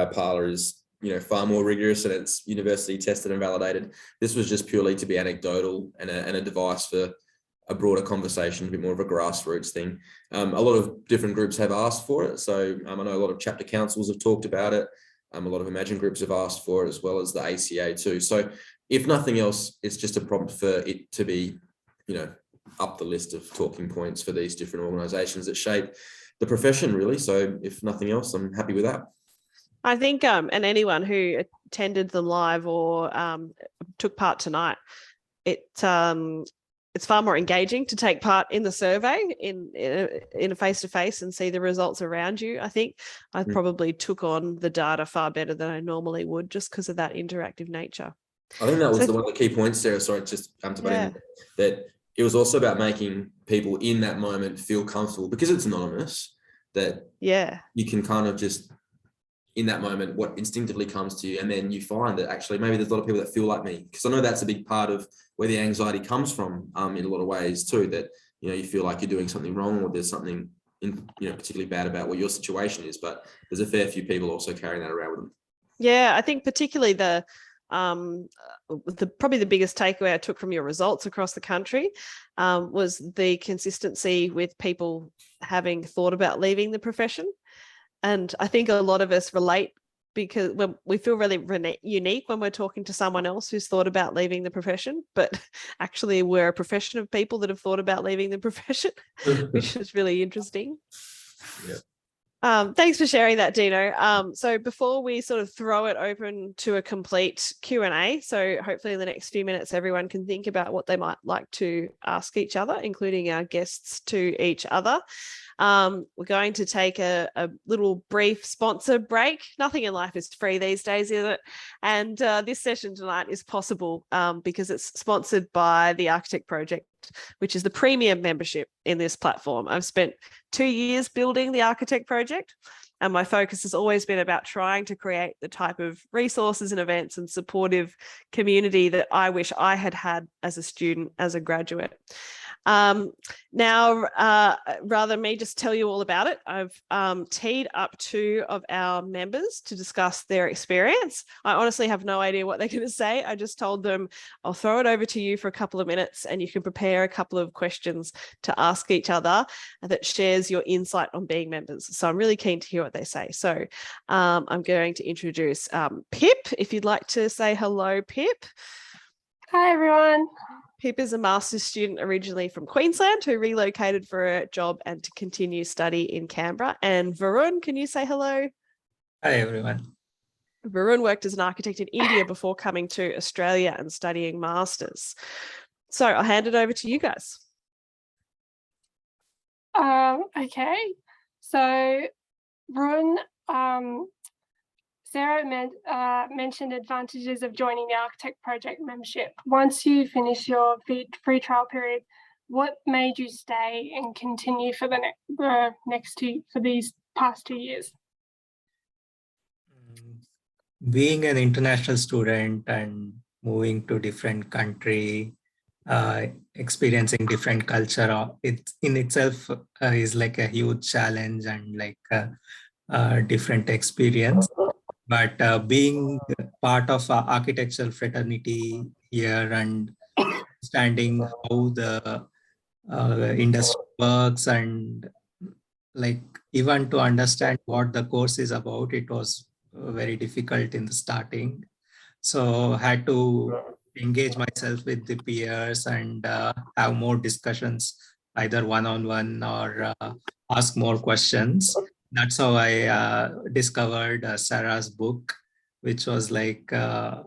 Parler is far more rigorous and it's university tested and validated. This was just purely to be anecdotal and a device for a broader conversation, a bit more of a grassroots thing. A lot of different groups have asked for it. So I know a lot of chapter councils have talked about it. A lot of Imagine groups have asked for it, as well as the ACA too. So if nothing else, it's just a prompt for it to be, up the list of talking points for these different organisations that shape the profession, really. So if nothing else, I'm happy with that. I think, and anyone who attended them live or took part tonight, it's far more engaging to take part in the survey in a face-to-face and see the results around you. I think I probably took on the data far better than I normally would just because of that interactive nature. I think that was one of the key points, Sarah. Sorry, just to put in that it was also about making people in that moment feel comfortable because it's anonymous, that you can kind of just in that moment what instinctively comes to you, and then you find that actually maybe there's a lot of people that feel like me, because I know that's a big part of where the anxiety comes from in a lot of ways too, that you feel like you're doing something wrong or there's something particularly bad about what your situation is, but there's a fair few people also carrying that around with them. I think particularly probably the biggest takeaway I took from your results across the country was the consistency with people having thought about leaving the profession. And I think a lot of us relate because when we feel really unique when we're talking to someone else who's thought about leaving the profession, but actually we're a profession of people that have thought about leaving the profession, which is really interesting. Yeah. Thanks for sharing that, Dino. So before we sort of throw it open to a complete Q&A, so hopefully in the next few minutes, everyone can think about what they might like to ask each other, including our guests to each other. We're going to take a little brief sponsor break. Nothing in life is free these days, is it? And this session tonight is possible because it's sponsored by the Architect Project, which is the premium membership in this platform. I've spent 2 years building the Architect Project, and my focus has always been about trying to create the type of resources and events and supportive community that I wish I had had as a student, as a graduate. Now, rather than me just tell you all about it, I've teed up 2 of our members to discuss their experience. I honestly have no idea what they're going to say. I just told them, I'll throw it over to you for a couple of minutes and you can prepare a couple of questions to ask each other that shares your insight on being members. So I'm really keen to hear what they say. So I'm going to introduce Pip. If you'd like to say hello, Pip. Hi, everyone. Pip is a master's student originally from Queensland who relocated for a job and to continue study in Canberra. And Varun, can you say hello? Hi, everyone. Varun worked as an architect in India before coming to Australia and studying masters. So I'll hand it over to you guys. Okay. So, Varun, Sarah mentioned advantages of joining the Architect Project membership. Once you finish your free trial period, what made you stay and continue for these past 2 years? Being an international student and moving to different country, experiencing different culture, it in itself is like a huge challenge and like a different experience. But being part of our architectural fraternity here and understanding how the industry works and like even to understand what the course is about, it was very difficult in the starting. So I had to engage myself with the peers and have more discussions, either one-on-one or ask more questions. That's how I discovered Sarah's book, which was like a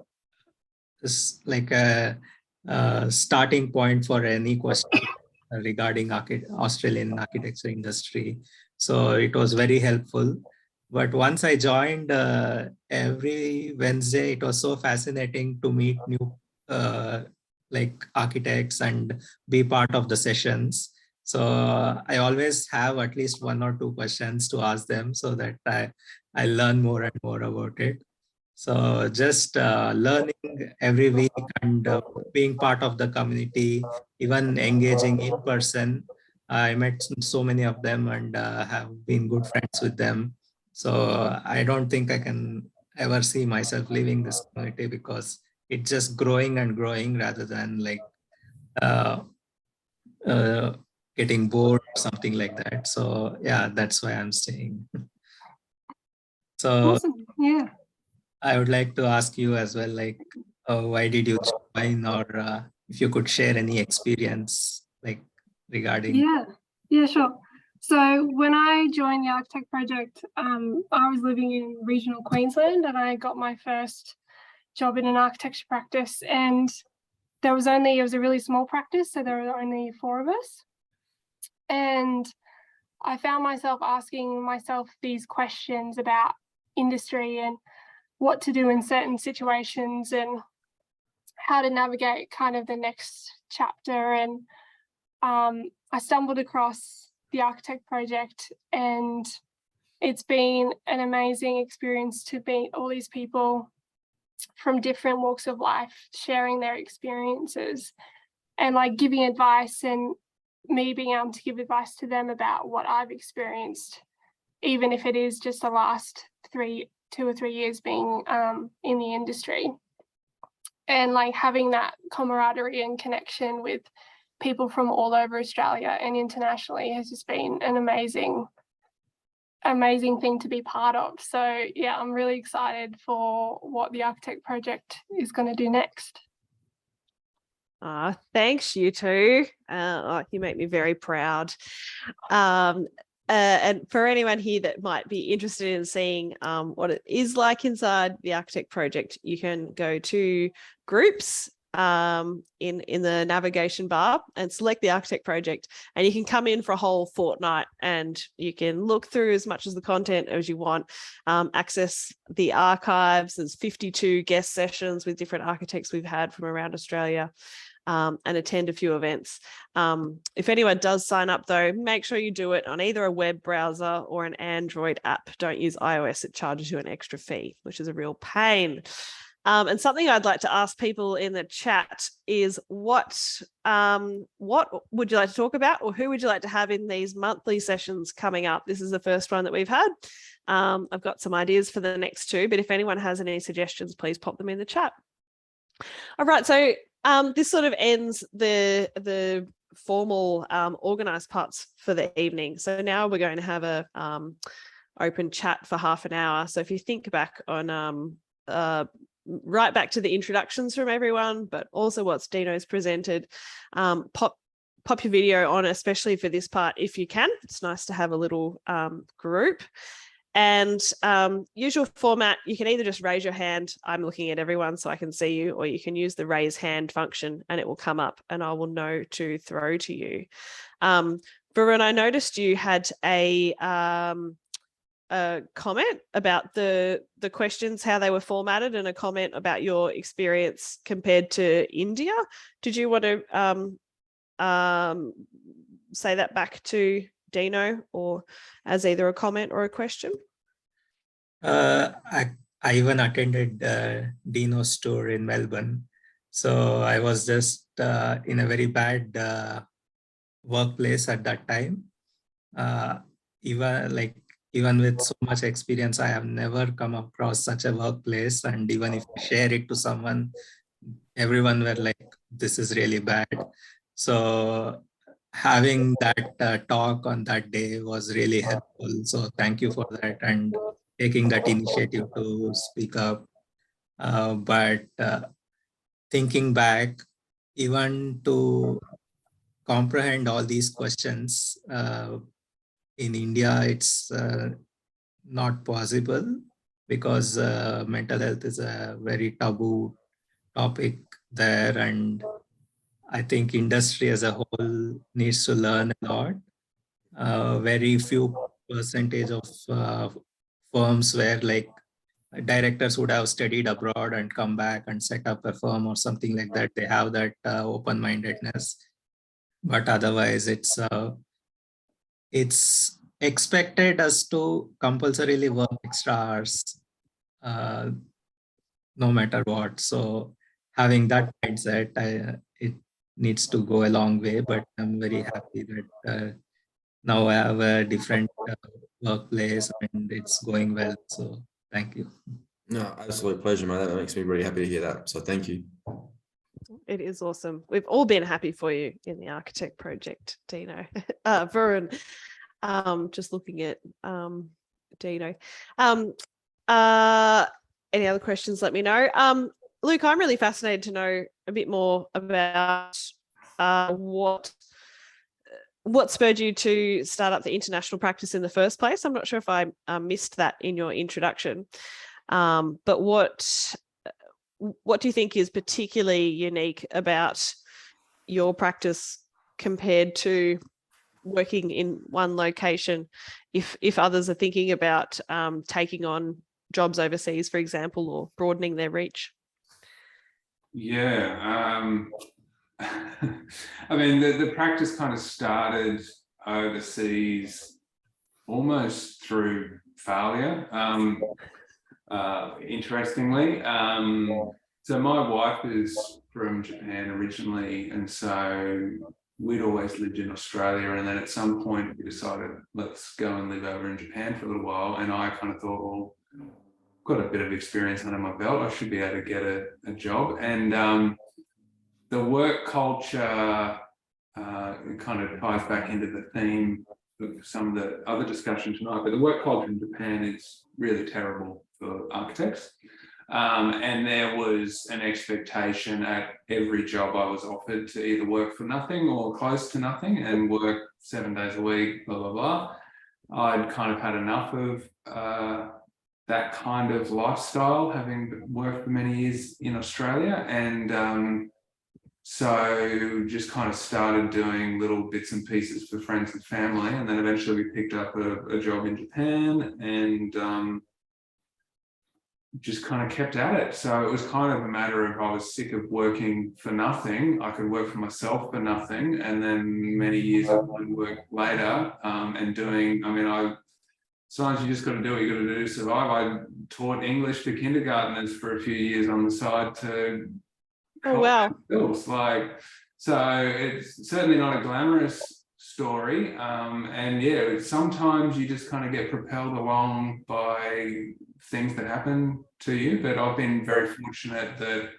starting point for any question regarding Australian architecture industry. So it was very helpful. But once I joined every Wednesday, it was so fascinating to meet new like architects and be part of the sessions. So I always have at least 1 or 2 questions to ask them so that I learn more and more about it. So just learning every week and being part of the community, even engaging in person. I met so many of them and have been good friends with them. So I don't think I can ever see myself leaving this community because it's just growing and growing rather than like getting bored or something like that. So yeah, that's why I'm staying. So Awesome. Yeah. I would like to ask you as well, like, why did you join, or if you could share any experience, like regarding. Yeah, sure. So when I joined the Architect Project, I was living in regional Queensland and I got my first job in an architecture practice, and it was a really small practice, so there were only 4 of us. And I found myself asking myself these questions about industry and what to do in certain situations and how to navigate kind of the next chapter. And I stumbled across the Architect Project, and it's been an amazing experience to meet all these people from different walks of life, sharing their experiences and like giving advice, and me being able to give advice to them about what I've experienced, even if it is just the last 2 or 3 years being in the industry. And like having that camaraderie and connection with people from all over Australia and internationally has just been an amazing amazing thing to be part of. So yeah, I'm really excited for what the Architect Project is going to do next. Thanks, you two. You make me very proud. And for anyone here that might be interested in seeing what it is like inside the Architect Project, you can go to groups in the navigation bar and select the Architect Project, and you can come in for a whole fortnight and you can look through as much of the content as you want, access the archives. There's 52 guest sessions with different architects we've had from around Australia. And attend a few events. If anyone does sign up though, make sure you do it on either a web browser or an Android app. Don't use iOS, it charges you an extra fee, which is a real pain. And something I'd like to ask people in the chat is what would you like to talk about, or who would you like to have in these monthly sessions coming up? This is the first one that we've had. I've got some ideas for the next two, but if anyone has any suggestions, please pop them in the chat. All right, so this sort of ends the formal organised parts for the evening. So now we're going to have a open chat for half an hour. So if you think back on right back to the introductions from everyone, but also what's Dino's presented, pop your video on, especially for this part if you can. It's nice to have a little group. And usual format, you can either just raise your hand. I'm looking at everyone so I can see you, or you can use the raise hand function and it will come up and I will know to throw to you. Varun, I noticed you had a comment about the questions, how they were formatted, and a comment about your experience compared to India. Did you want to say that back to Dino, or as either a comment or a question? I even attended Dino's tour in Melbourne. So I was just in a very bad workplace at that time. Even with so much experience, I have never come across such a workplace. And even if I share it to someone, everyone were like, this is really bad. So having that talk on that day was really helpful. So thank you for that and taking that initiative to speak up. But thinking back, even to comprehend all these questions in India, it's not possible because mental health is a very taboo topic there. And I think industry as a whole needs to learn a lot. Very few percentage of firms where like directors would have studied abroad and come back and set up a firm or something like that. They have that open-mindedness, but otherwise it's expected us to compulsorily work extra hours no matter what. So having that mindset, it needs to go a long way, but I'm very happy that now I have a different workplace and it's going well. So thank you. No, absolute pleasure, mate. That makes me really happy to hear that. So thank you. It is awesome. We've all been happy for you in the Architect Project, Dino. Varun, just looking at Dino. Any other questions, let me know. Luke, I'm really fascinated to know a bit more about what spurred you to start up the international practice in the first place. I'm not sure if I missed that in your introduction, but what do you think is particularly unique about your practice compared to working in one location, if others are thinking about taking on jobs overseas, for example, or broadening their reach? Yeah, I mean, the practice kind of started overseas almost through failure, interestingly. So my wife is from Japan originally, and so we'd always lived in Australia, and then at some point we decided, let's go and live over in Japan for a little while. And I kind of thought, well, got a bit of experience under my belt, I should be able to get a job. And the work culture kind of ties back into the theme some of the other discussion tonight, but the work culture in Japan is really terrible for architects. And there was an expectation at every job I was offered to either work for nothing or close to nothing and work 7 days a week, blah, blah, blah. I'd kind of had enough of that kind of lifestyle, having worked for many years in Australia. And so just kind of started doing little bits and pieces for friends and family. And then eventually we picked up a job in Japan and just kind of kept at it. So it was kind of a matter of I was sick of working for nothing. I could work for myself for nothing. And then many years of work later and doing, I mean, sometimes you just got to do what you got to do to survive. I taught English to kindergartners for a few years on the side to bills. Like, so it's certainly not a glamorous story. And yeah, sometimes you just kind of get propelled along by things that happen to you. But I've been very fortunate that,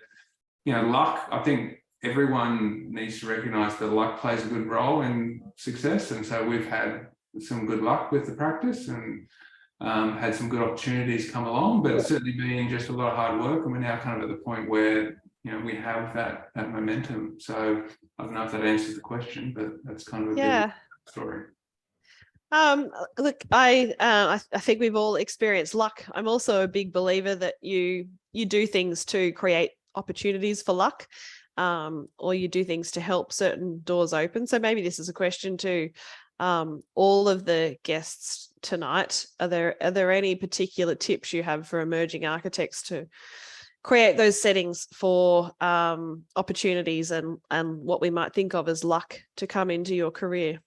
you know, luck, I think everyone needs to recognize that luck plays a good role in success. And so we've had some good luck with the practice and had some good opportunities come along, but it's certainly been just a lot of hard work. And we're now kind of at the point where, you know, we have that momentum. So I don't know if that answers the question, but that's kind of a big story. Look, I think we've all experienced luck. I'm also a big believer that you do things to create opportunities for luck, or you do things to help certain doors open. So maybe this is a question to all of the guests tonight. Are there any particular tips you have for emerging architects to create those settings for opportunities and what we might think of as luck to come into your career?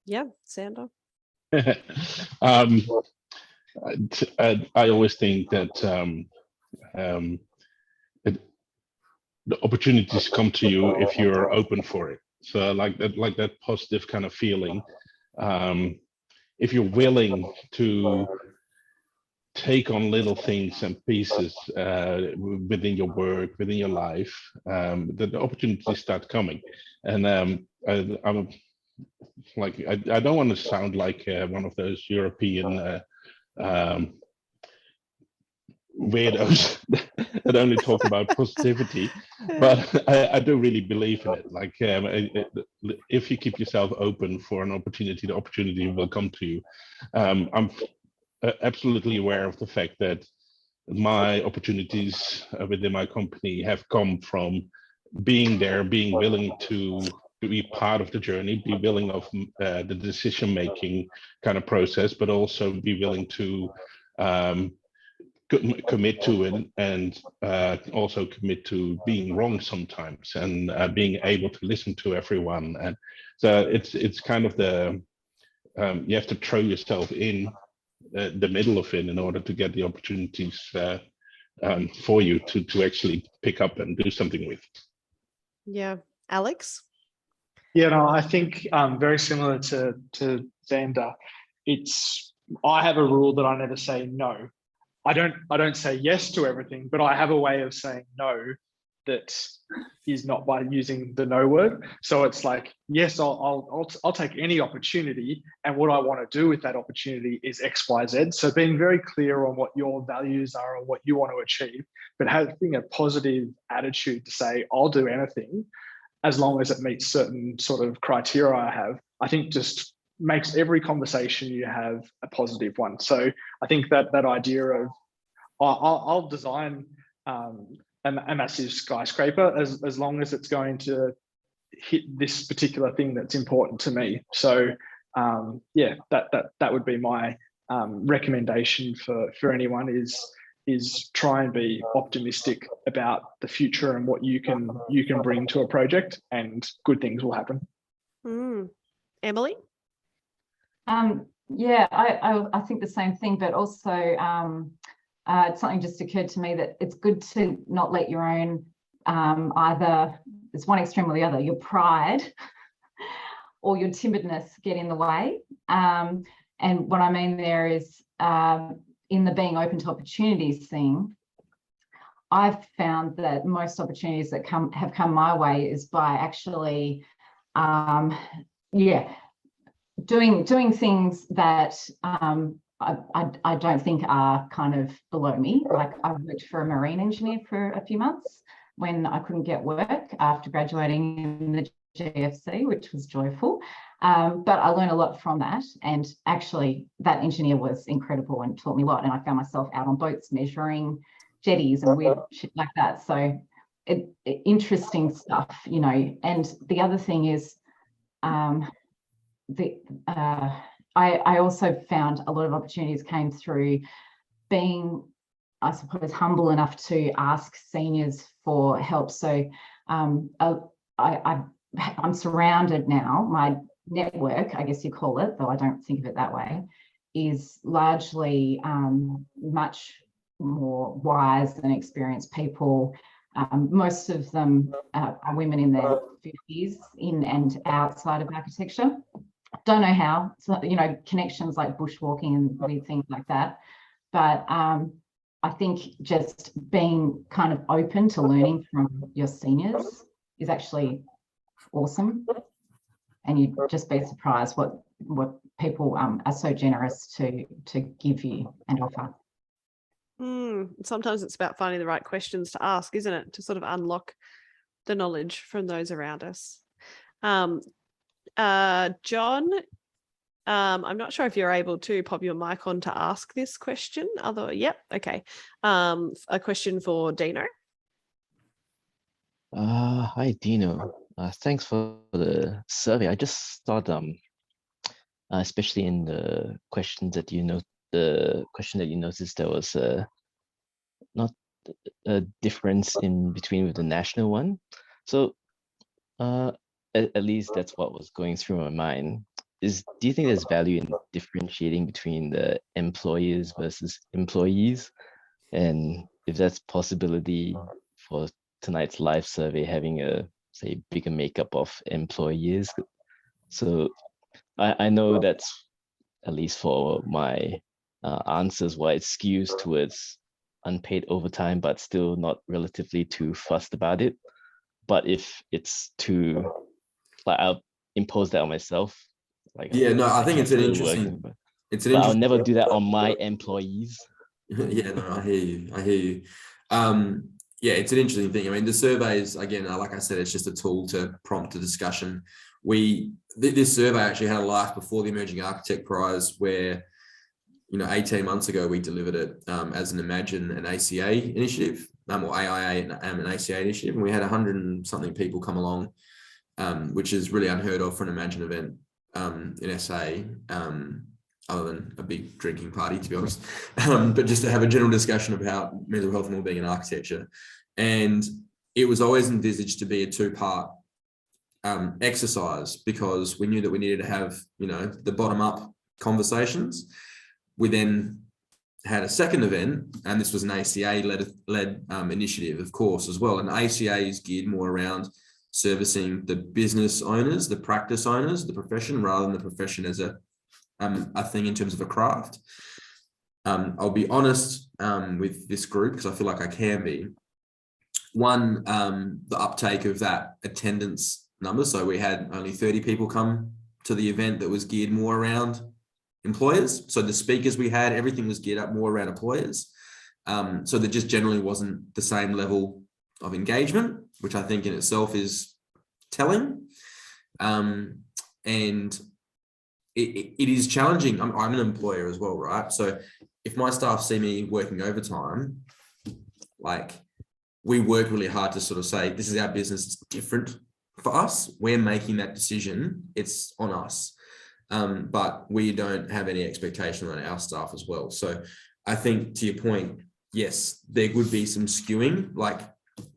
Yeah, Sander. I always think that the opportunities come to you if you're open for it. So like that positive kind of feeling. If you're willing to take on little things and pieces within your work, within your life, the opportunities start coming. And I'm like, I don't want to sound like one of those European weirdos that only talk about positivity, but I do really believe in it. Like, if you keep yourself open for an opportunity, the opportunity will come to you. I'm absolutely aware of the fact that my opportunities within my company have come from being there, being willing to be part of the journey, be willing of the decision-making kind of process, but also be willing to commit to it and also commit to being wrong sometimes and being able to listen to everyone. And so it's kind of the you have to throw yourself in the middle of it in order to get the opportunities for you to actually pick up and do something with. Yeah, Alex. Yeah, no, I think very similar to Xander. I have a rule that I never say no. I don't say yes to everything, but I have a way of saying no that is not by using the no word. So it's like, yes, I'll take any opportunity, and what I want to do with that opportunity is X, Y, Z. So being very clear on what your values are and what you want to achieve, but having a positive attitude to say, I'll do anything as long as it meets certain sort of criteria I have, I think just makes every conversation you have a positive one. So I think that idea of I'll design a massive skyscraper as long as it's going to hit this particular thing that's important to me. So yeah, that would be my recommendation for anyone is try and be optimistic about the future and what you can bring to a project, and good things will happen. Emily? Yeah, I think the same thing, but also it's something just occurred to me that it's good to not let your own either it's one extreme or the other, your pride or your timidness get in the way. And what I mean there is in the being open to opportunities thing, I've found that most opportunities that have come my way is by actually yeah, doing things that I don't think are kind of below me. Like I worked for a marine engineer for a few months when I couldn't get work after graduating in the GFC, which was joyful. But I learned a lot from that. And actually that engineer was incredible and taught me a lot. And I found myself out on boats measuring jetties and weird shit like that. So interesting stuff, you know. And the other thing is, I also found a lot of opportunities came through being, I suppose, humble enough to ask seniors for help. So I'm surrounded now, my network, I guess you call it, though I don't think of it that way, is largely much more wise and experienced people. Most of them are women in their 50s in and outside of architecture. Don't know how, so, you know, connections like bushwalking and weird things like that. But I think just being kind of open to learning from your seniors is actually awesome. And you'd just be surprised what people are so generous to give you and offer. Sometimes it's about finding the right questions to ask, isn't it? To sort of unlock the knowledge from those around us. John, I'm not sure if you're able to pop your mic on to ask this question. Yep, okay. A question for Dino. Hi, Dino. Thanks for the survey. I just thought, especially in the questions that the question that you noticed, there was not a difference in between with the national one. So at least that's what was going through my mind. Do you think there's value in differentiating between the employers versus employees? And if that's possibility for tonight's live survey, having a, say, bigger makeup of employees. So I know that's, at least for my answers, why it skews towards unpaid overtime, but still not relatively too fussed about it. But if it's too, like, I'll impose that on myself. Like, yeah, no, I think it's an interesting. It's an interesting. I'll never do that on my employees. Yeah, no, I hear you. Yeah, it's an interesting thing. I mean, the surveys, again, like I said, it's just a tool to prompt a discussion. This survey actually had a life before the Emerging Architect Prize, where, you know, 18 months ago, we delivered it as an Imagine an ACA initiative, or AIA an ACA initiative. And we had 100 and something people come along, which is really unheard of for an Imagine event in SA, other than a big drinking party, to be honest. But just to have a general discussion about mental health and wellbeing in architecture. And it was always envisaged to be a two-part exercise, because we knew that we needed to have, you know, the bottom-up conversations. We then had a second event, and this was an ACA-led initiative, of course, as well. And ACA is geared more around servicing the business owners, the practice owners, the profession, rather than the profession as a thing in terms of a craft. I'll be honest with this group, because I feel like I can be. One, the uptake of that attendance number. So we had only 30 people come to the event that was geared more around employers. So the speakers we had, everything was geared up more around employers. So there just generally wasn't the same level of engagement, which I think in itself is telling. And it is challenging. I'm an employer as well, right? So if my staff see me working overtime, like, we work really hard to sort of say, this is our business, it's different for us. We're making that decision, it's on us. But we don't have any expectation on our staff as well. So I think, to your point, yes, there would be some skewing. Like,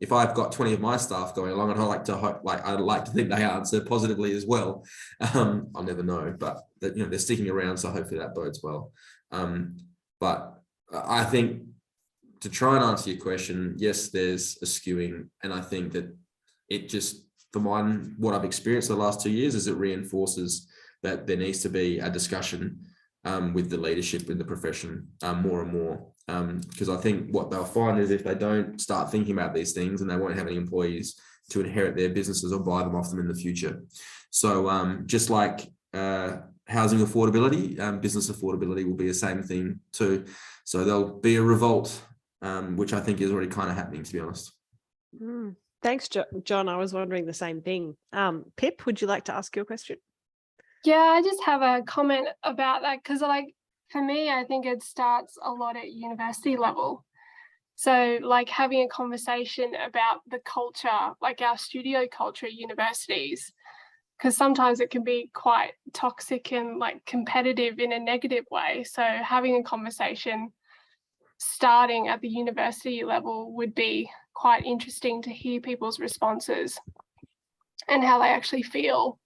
if I've got 20 of my staff going along, and I'd like to think they answer positively as well. I'll never know, but that, you know, they're sticking around, so hopefully that bodes well. But I think, to try and answer your question, yes, there's a skewing, and I think that it just, for mine, what I've experienced the last 2 years is it reinforces that there needs to be a discussion with the leadership in the profession more and more. Because I think what they'll find is, if they don't start thinking about these things, and they won't have any employees to inherit their businesses or buy them off them in the future. So just like housing affordability, business affordability will be the same thing too. So there'll be a revolt, which I think is already kind of happening, to be honest. Thanks, John. I was wondering the same thing. Pip, would you like to ask your question? Yeah, I just have a comment about that because, like, for me, I think it starts a lot at university level. So, like, having a conversation about the culture, like our studio culture at universities, because sometimes it can be quite toxic and like competitive in a negative way. So having a conversation starting at the university level would be quite interesting to hear people's responses and how they actually feel,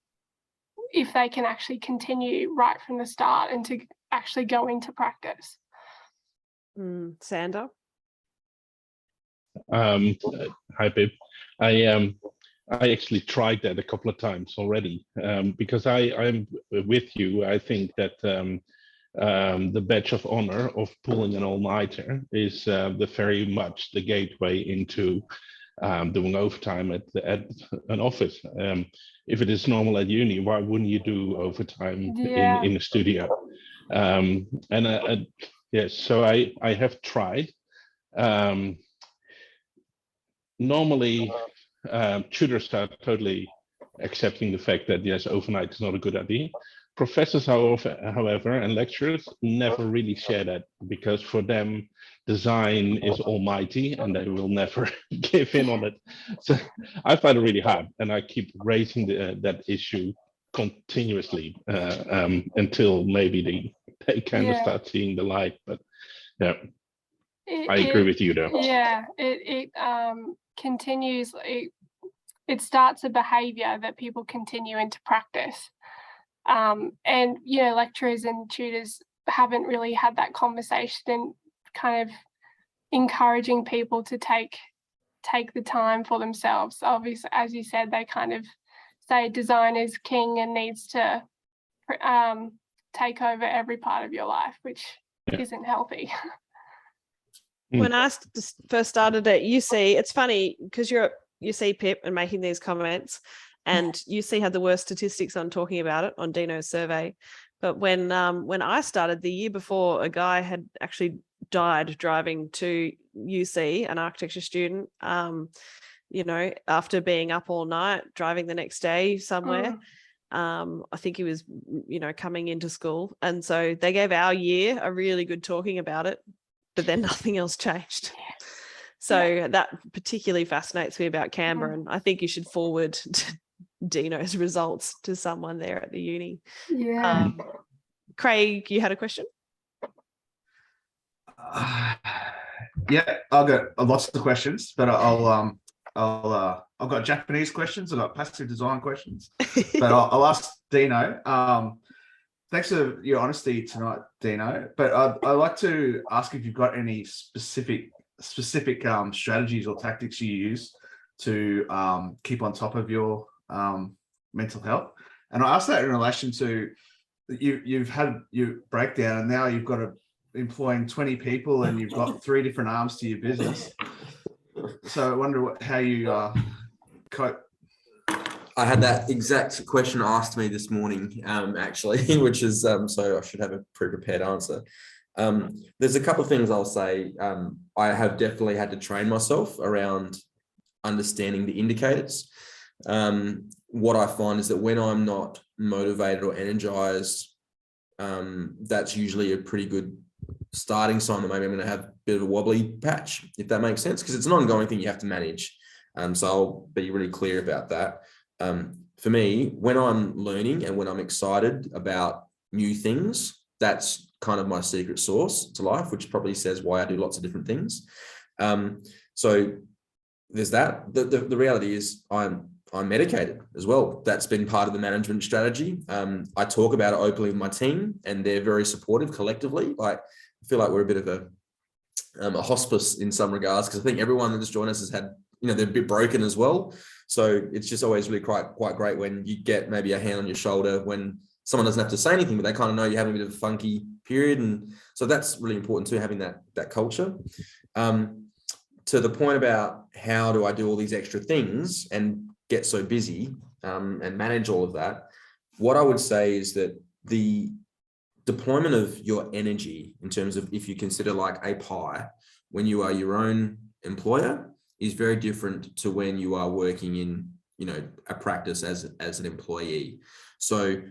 if they can actually continue right from the start and to actually go into practice. Sander? Hi, Pip. I actually tried that a couple of times already because I'm with you. I think that the badge of honor of pulling an all-nighter is very much the gateway into doing overtime at an office. If it is normal at uni, why wouldn't you do overtime in a studio? Yes, so I have tried. Normally, tutors are totally accepting the fact that yes, overnight is not a good idea. Professors, however, and lecturers never really share that, because for them, design is almighty and they will never give in on it. So I find it really hard, and I keep raising that issue continuously until maybe they kind of start seeing the light. But yeah, I agree with you though. Yeah, it continues. It starts a behaviour that people continue into practice. And, you know, lecturers and tutors haven't really had that conversation and kind of encouraging people to take the time for themselves. Obviously, as you said, they kind of say design is king and needs to take over every part of your life, which isn't healthy. When I first started at UC, it's funny because you're at UC, Pip, and making these comments, and UC had the worst statistics on talking about it on Dino's survey. But when I started the year before, a guy had actually died driving to UC, an architecture student, you know, after being up all night, driving the next day somewhere. I think he was, you know, coming into school. And so they gave our year a really good talking about it, but then nothing else changed. So that particularly fascinates me about Canberra, and I think you should forward Dino's results to someone there at the uni. Yeah. Craig, you had a question? Yeah, I've got lots of questions, but I've got Japanese questions, I've got passive design questions, but I'll ask Dino. Thanks for your honesty tonight, Dino. But I'd like to ask if you've got any specific strategies or tactics you use to keep on top of your mental health. And I ask that in relation to you've had your breakdown, and now you've got employing 20 people, and you've got 3 different arms to your business. So I wonder how you cope. I had that exact question asked me this morning, actually, which is, so I should have a pre-prepared answer. There's a couple of things I'll say. I have definitely had to train myself around understanding the indicators. What I find is that when I'm not motivated or energized, that's usually a pretty good starting sign that maybe I'm going to have a bit of a wobbly patch, if that makes sense, because it's an ongoing thing you have to manage. So I'll be really clear about that. For me, when I'm learning and when I'm excited about new things, that's kind of my secret sauce to life, which probably says why I do lots of different things. So there's that. The reality is I'm medicated as well. That's been part of the management strategy. I talk about it openly with my team, and they're very supportive collectively. Like, I feel like we're a bit of a hospice in some regards, because I think everyone that has joined us has had, you know, they're a bit broken as well. So it's just always really quite great when you get maybe a hand on your shoulder when someone doesn't have to say anything, but they kind of know you're having a bit of a funky period. And so that's really important too, having that culture. to the point about how do I do all these extra things and get so busy and manage all of that, what I would say is that the deployment of your energy in terms of, if you consider like a pie, when you are your own employer, is very different to when you are working in, you know, a practice as an employee. So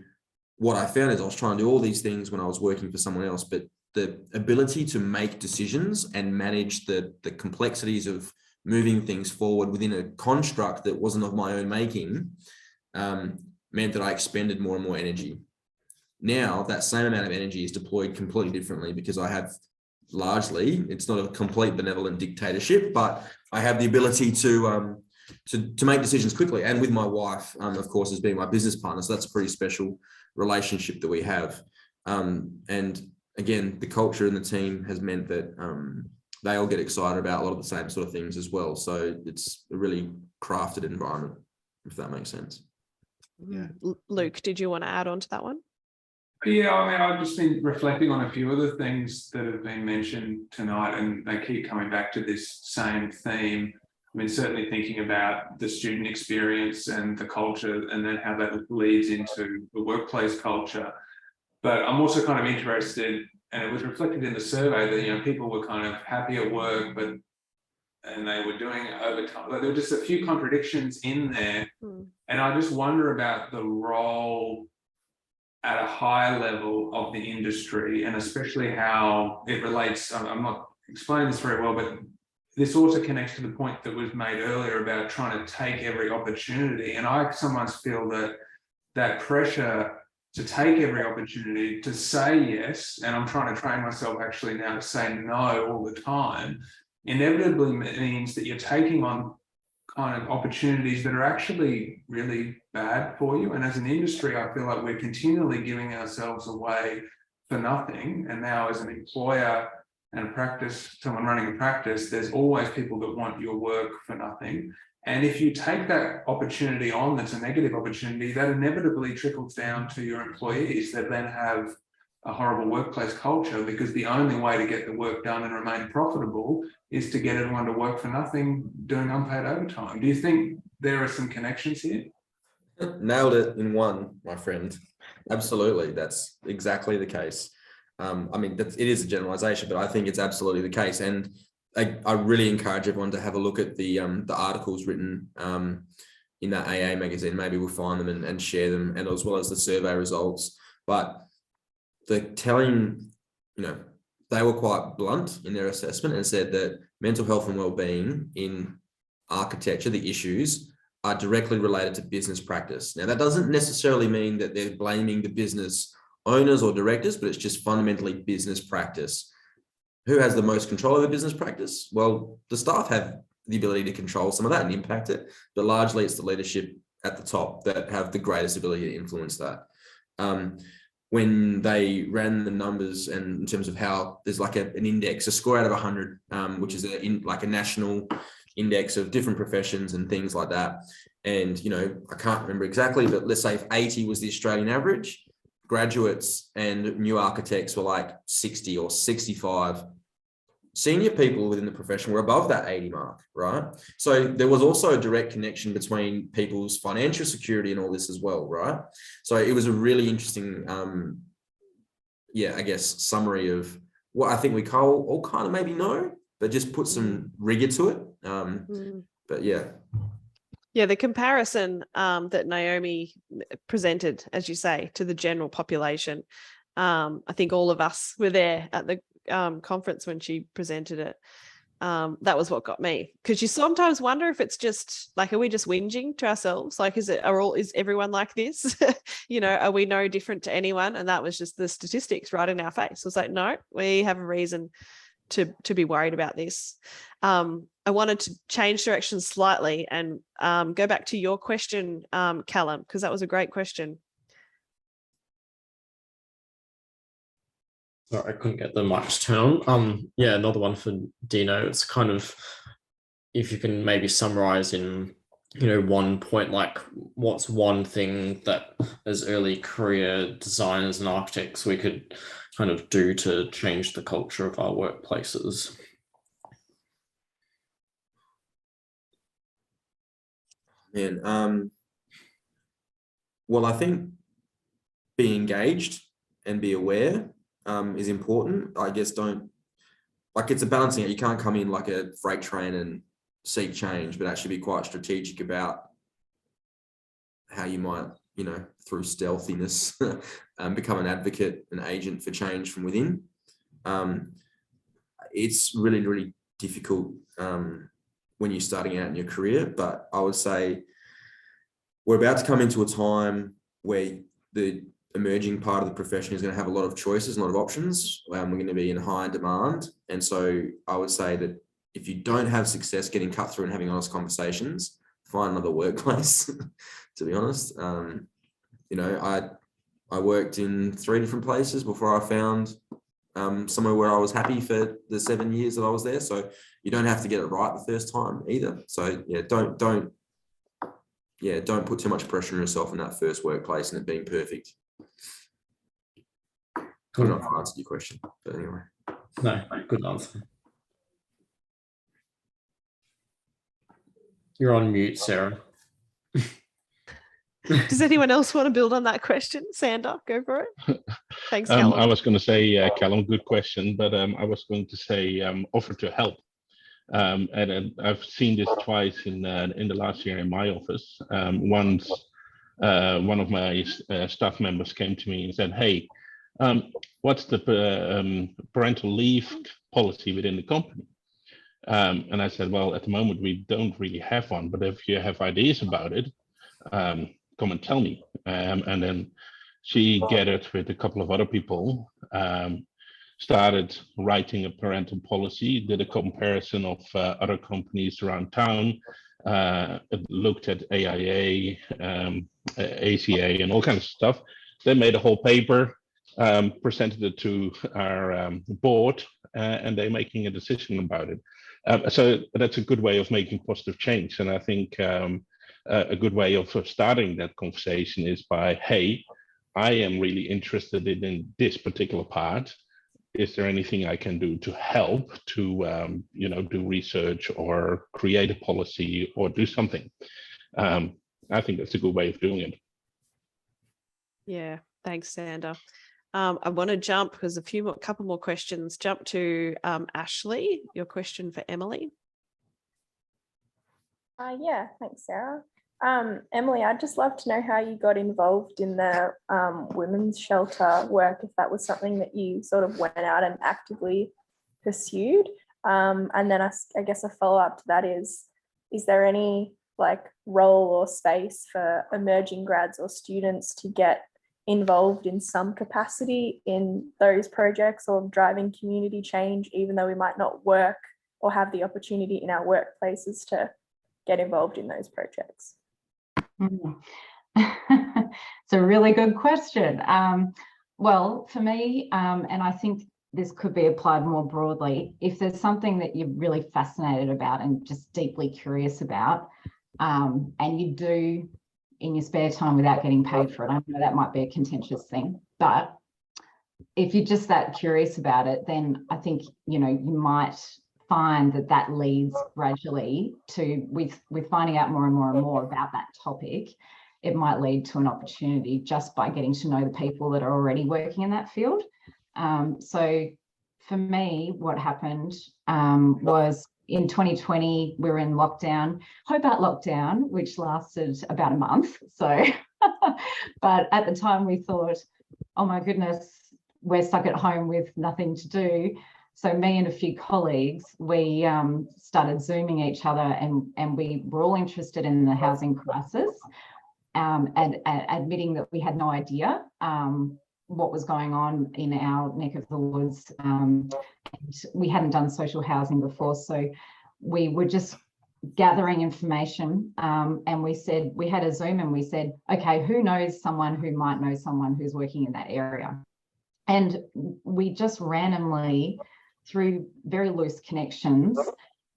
what I found is I was trying to do all these things when I was working for someone else, but the ability to make decisions and manage the complexities of moving things forward within a construct that wasn't of my own making meant that I expended more and more energy. Now that same amount of energy is deployed completely differently because I have largely, it's not a complete benevolent dictatorship, but I have the ability to make decisions quickly. And with my wife, of course, as being my business partner, so that's a pretty special relationship that we have. And again, the culture in the team has meant that they all get excited about a lot of the same sort of things as well. So it's a really crafted environment, if that makes sense. Yeah. Luke, did you want to add on to that one? Yeah, I mean, I've just been reflecting on a few of the things that have been mentioned tonight, and they keep coming back to this same theme. I mean, certainly thinking about the student experience and the culture, and then how that leads into the workplace culture. But I'm also kind of interested, and it was reflected in the survey that, you know, people were kind of happy at work, and they were doing overtime. Like, there were just a few contradictions in there. And I just wonder about the role at a high level of the industry, and especially how it relates. I'm not explaining this very well, but this also connects to the point that was made earlier about trying to take every opportunity. And I sometimes feel that pressure to take every opportunity, to say yes, and I'm trying to train myself actually now to say no all the time, inevitably means that you're taking on kind of opportunities that are actually really bad for you. And as an industry, I feel like we're continually giving ourselves away for nothing. And now as an employer and a practice, someone running a practice, there's always people that want your work for nothing. And if you take that opportunity on, that's a negative opportunity, that inevitably trickles down to your employees that then have a horrible workplace culture, because the only way to get the work done and remain profitable is to get everyone to work for nothing doing unpaid overtime. Do you think there are some connections here? Nailed it in one, my friend. Absolutely, that's exactly the case. I mean, it is a generalization, but I think it's absolutely the case. And I really encourage everyone to have a look at the articles written in that AA magazine. Maybe we'll find them and share them, and as well as the survey results. But the telling, you know, they were quite blunt in their assessment and said that mental health and well-being in architecture, the issues, are directly related to business practice. Now, that doesn't necessarily mean that they're blaming the business owners or directors, but it's just fundamentally business practice. Who has the most control over business practice? Well, the staff have the ability to control some of that and impact it, but largely it's the leadership at the top that have the greatest ability to influence that. When they ran the numbers, and in terms of how there's like an index, a score out of 100, which is like a national index of different professions and things like that. And, you know, I can't remember exactly, but let's say if 80 was the Australian average, graduates and new architects were like 60 or 65. Senior people within the profession were above that 80 mark, right? So there was also a direct connection between people's financial security and all this as well, right? So it was a really interesting, I guess, summary of what I think we all kind of maybe know, but just put some rigor to it. But yeah. Yeah, the comparison that Naomi presented, as you say, to the general population, I think all of us were there at the conference when she presented it. That was what got me, because you sometimes wonder if it's just like, are we just whinging to ourselves? Like, is everyone like this? You know, are we no different to anyone? And that was just the statistics right in our face. It was like, no, we have a reason to be worried about this. I wanted to change direction slightly and go back to your question, Callum, because that was a great question. Sorry, I couldn't get the mic to turn on. Yeah, another one for Dino. It's kind of, if you can maybe summarize in, you know, one point, like what's one thing that as early career designers and architects we could kind of do to change the culture of our workplaces? And well, I think be engaged and be aware is important. I guess it's a balancing act. You can't come in like a freight train and seek change, but actually be quite strategic about how you might, through stealthiness, become an advocate, an agent for change from within. It's really, really difficult when you're starting out in your career, but I would say we're about to come into a time where the emerging part of the profession is going to have a lot of choices, a lot of options. We're going to be in high demand. And so I would say that if you don't have success getting cut through and having honest conversations, find another workplace, to be honest. I worked in 3 different places before I found somewhere where I was happy for the 7 years that I was there. So you don't have to get it right the first time either. So yeah, don't put too much pressure on yourself in that first workplace and it being perfect. I don't know if I answered your question, but anyway. No, good answer. You're on mute, Sarah. Does anyone else want to build on that question? Sander, go for it. Thanks, Callum. I was going to say, Callum, good question, but I was going to say offer to help. And I've seen this twice in the last year in my office. Once one of my staff members came to me and said, "Hey, what's the parental leave policy within the company?" And I said, "Well, at the moment we don't really have one, but if you have ideas about it, come and tell me." And then she gathered with a couple of other people, started writing a parental policy, did a comparison of other companies around town, looked at AIA, ACA, and all kinds of stuff. They made a whole paper, presented it to our board, and they're making a decision about it. So that's a good way of making positive change. And I think a good way of starting that conversation is by, "Hey, I am really interested in this particular part. Is there anything I can do to help to, do research or create a policy or do something?" I think that's a good way of doing it. Yeah, thanks, Sander. I want to jump because couple more questions. Jump to Ashley, your question for Emily. Yeah, thanks, Sarah. Emily, I'd just love to know how you got involved in the women's shelter work, if that was something that you sort of went out and actively pursued. And then I guess a follow-up to that is there any role or space for emerging grads or students to get involved in some capacity in those projects or driving community change, even though we might not work or have the opportunity in our workplaces to get involved in those projects? It's a really good question. Well, for me, and I think this could be applied more broadly, if there's something that you're really fascinated about and just deeply curious about, and you do in your spare time without getting paid for it, I know that might be a contentious thing, but if you're just that curious about it, then I think, you might find that leads gradually to, with finding out more and more and more about that topic, it might lead to an opportunity just by getting to know the people that are already working in that field. So for me, what happened was in 2020, we were in lockdown, Hobart lockdown, which lasted about a month. So, but at the time we thought, oh my goodness, we're stuck at home with nothing to do. So me and a few colleagues, we started Zooming each other, and we were all interested in the housing crisis, and admitting that we had no idea what was going on in our neck of the woods. And we hadn't done social housing before, so we were just gathering information, and we had a Zoom and we said, okay, who knows someone who might know someone who's working in that area? And we just randomly, through very loose connections,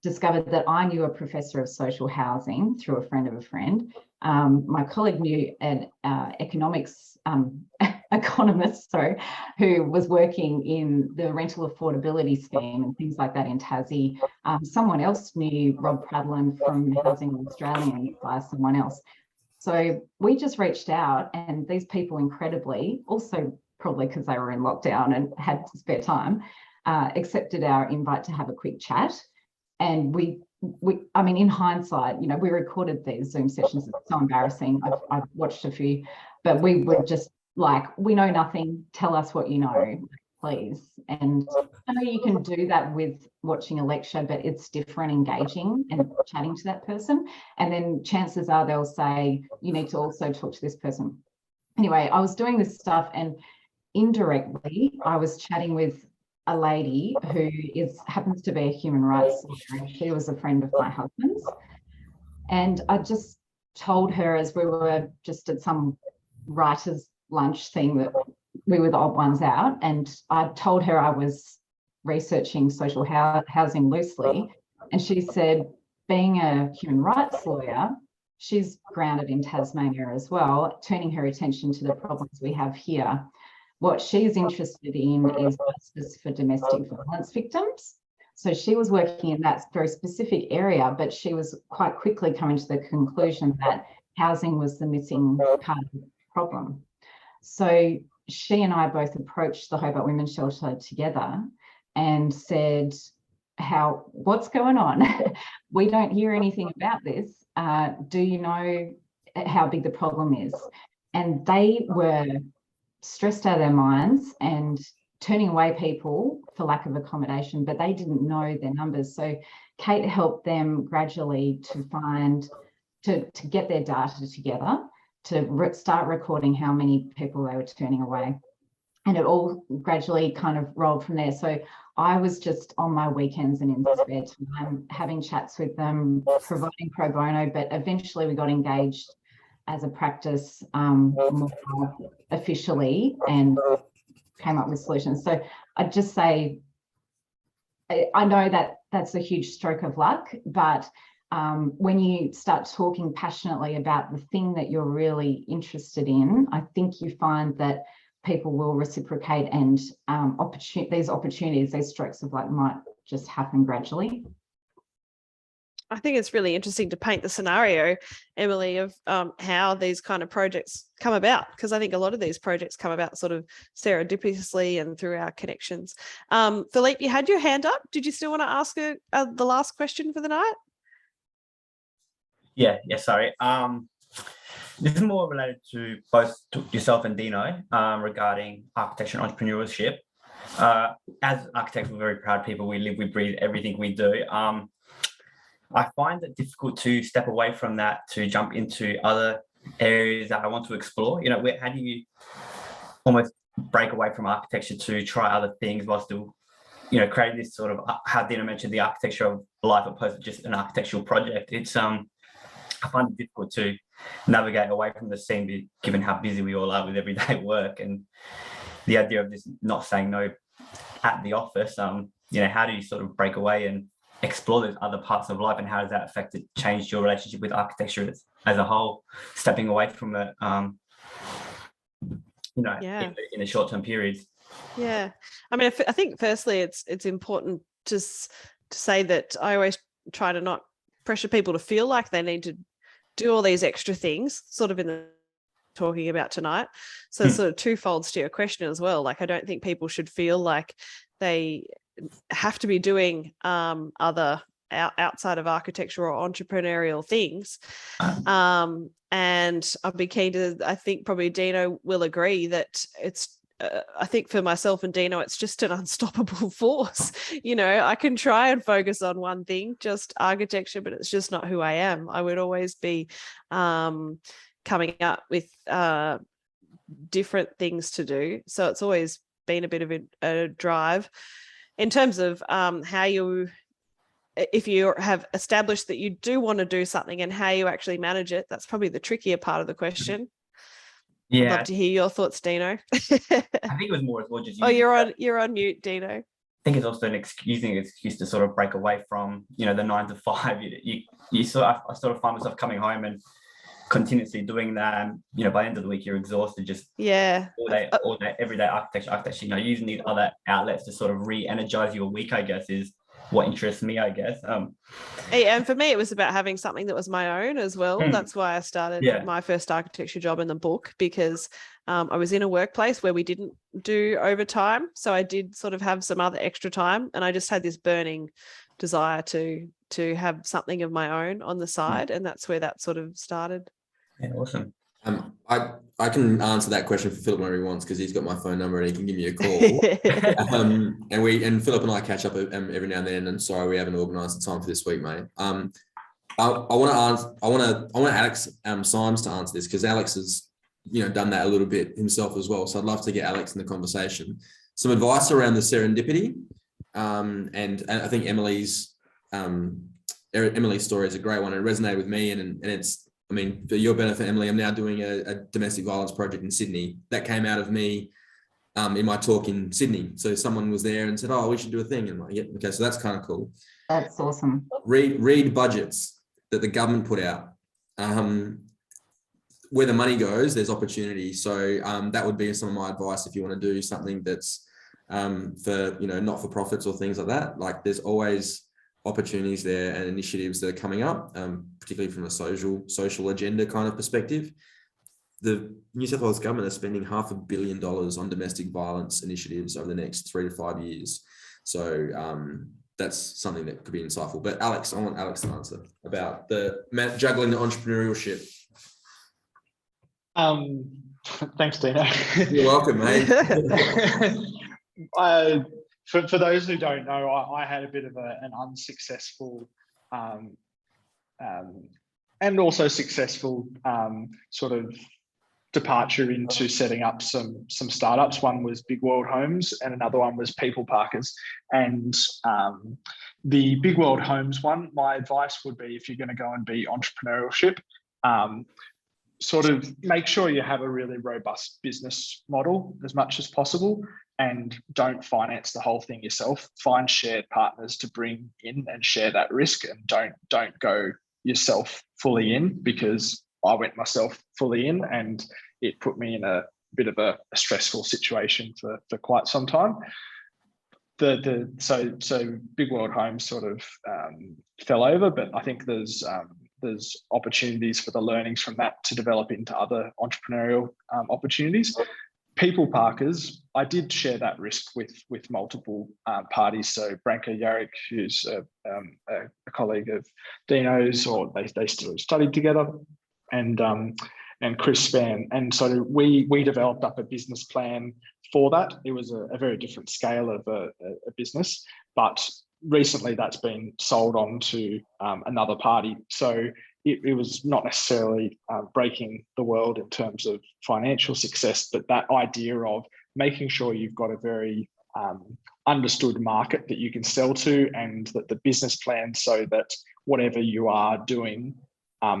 discovered that I knew a professor of social housing through a friend of a friend. My colleague knew an economics economist, sorry, who was working in the rental affordability scheme and things like that in Tassie. Someone else knew Rob Pradlin from Housing Australian by someone else. So we just reached out, and these people incredibly, also probably because they were in lockdown and had spare time, accepted our invite to have a quick chat. And I mean, in hindsight, you know, we recorded these Zoom sessions. It's so embarrassing. I've watched a few, but we were just like, we know nothing. Tell us what you know, please. And I know you can do that with watching a lecture, but it's different engaging and chatting to that person. And then chances are they'll say, you need to also talk to this person. Anyway, I was doing this stuff, and indirectly, I was chatting with a lady who happens to be a human rights lawyer, and she was a friend of my husband's. And I just told her, as we were just at some writers' lunch thing, that we were the odd ones out, and I told her I was researching social housing loosely, and she said, being a human rights lawyer, she's grounded in Tasmania as well, turning her attention to the problems we have here. What she's interested in is justice for domestic violence victims. So she was working in that very specific area, but she was quite quickly coming to the conclusion that housing was the missing part of the problem. So she and I both approached the Hobart Women's Shelter together and said, what's going on? We don't hear anything about this. Do you know how big the problem is? And they were stressed out of their minds and turning away people for lack of accommodation, but they didn't know their numbers. So Kate helped them gradually to get their data together, to start recording how many people they were turning away. And it all gradually kind of rolled from there. So I was just on my weekends and in spare time having chats with them, providing pro bono, but eventually we got engaged as a practice more officially and came up with solutions. So I'd just say, I know that that's a huge stroke of luck, but when you start talking passionately about the thing that you're really interested in, I think you find that people will reciprocate, and these opportunities, these strokes of luck might just happen gradually. I think it's really interesting to paint the scenario, Emily, of how these kind of projects come about, because I think a lot of these projects come about sort of serendipitously and through our connections. Philippe, you had your hand up. Did you still want to ask the last question for the night? Yeah, sorry. This is more related to both yourself and Dino regarding architecture and entrepreneurship. As architects, we're very proud people. We live, we breathe everything we do. I find it difficult to step away from that to jump into other areas that I want to explore. You know, how do you almost break away from architecture to try other things while still, you know, create this sort of, how Dina mentioned, the architecture of life opposed to just an architectural project. It's I find it difficult to navigate away from the scene, given how busy we all are with everyday work, and the idea of just not saying no at the office. You know, how do you sort of break away and explore those other parts of life, and how does that affect it, change your relationship with architecture as a whole, stepping away from it, you know, in the short-term periods? Yeah, I mean, I think firstly, it's important to say that I always try to not pressure people to feel like they need to do all these extra things, sort of in the talking about tonight. So sort of twofolds to your question as well. Like, I don't think people should feel like they have to be doing other outside of architecture or entrepreneurial things. And I'd be keen to, I think probably Dino will agree that it's, I think for myself and Dino, it's just an unstoppable force. You know, I can try and focus on one thing, just architecture, but it's just not who I am. I would always be coming up with different things to do. So it's always been a bit of a drive. In terms of how if you have established that you do want to do something and how you actually manage it, that's probably the trickier part of the question. Yeah, I'd love to hear your thoughts, Dino. I think it was more as well just. Oh, you're on mute, Dino. I think it's also an excuse to sort of break away from, you know, the 9 to 5. I sort of find myself coming home and continuously doing that, and by the end of the week you're exhausted, just all day everyday architecture, you need other outlets to sort of re-energize your week, I guess, is what interests me, I guess. And for me, it was about having something that was my own as well. That's why I started my first architecture job in the book, because I was in a workplace where we didn't do overtime. So I did sort of have some other extra time, and I just had this burning desire to have something of my own on the side. And that's where that sort of started. Yeah, awesome. I can answer that question for Philip whenever he wants, because he's got my phone number and he can give me a call. and Philip and I catch up every now and then. And sorry, we haven't organised the time for this week, mate. I want Alex Symes to answer this, because Alex has done that a little bit himself as well. So I'd love to get Alex in the conversation. Some advice around the serendipity, and I think Emily's story is a great one. It resonated with me, and it's. I mean, for your benefit, Emily, I'm now doing a domestic violence project in Sydney. That came out of me in my talk in Sydney. So someone was there and said, "Oh, we should do a thing." And I'm like, "Yep, okay." So that's kind of cool. That's awesome. Read budgets that the government put out. Where the money goes, there's opportunity. So that would be some of my advice if you want to do something that's for not for profits or things like that. Like, there's always opportunities there and initiatives that are coming up, particularly from a social agenda kind of perspective. The New South Wales government is spending $500 million on domestic violence initiatives over the next 3 to 5 years. So that's something that could be insightful. But Alex, I want Alex to answer about the juggling the entrepreneurship. Thanks, Dino. You're welcome, mate. For those who don't know, I had a bit of an unsuccessful and also successful sort of departure into setting up some startups. One was Big World Homes and another one was People Parkers. And the Big World Homes one, my advice would be, if you're going to go and be entrepreneurship, sort of make sure you have a really robust business model as much as possible, and don't finance the whole thing yourself. Find shared partners to bring in and share that risk, and don't go yourself fully in, because I went myself fully in and it put me in a bit of a stressful situation for quite some time. So Big World Homes sort of fell over, but I think there's opportunities for the learnings from that to develop into other entrepreneurial opportunities. People Parkers, I did share that risk with multiple parties. So Branka Yarrick, who's a colleague of Dino's, or they still studied together, and Chris Spann. And so we developed up a business plan for that. It was a very different scale of a business, but recently that's been sold on to another party. So it was not necessarily breaking the world in terms of financial success, but that idea of making sure you've got a very understood market that you can sell to, and that the business plan, so that whatever you are doing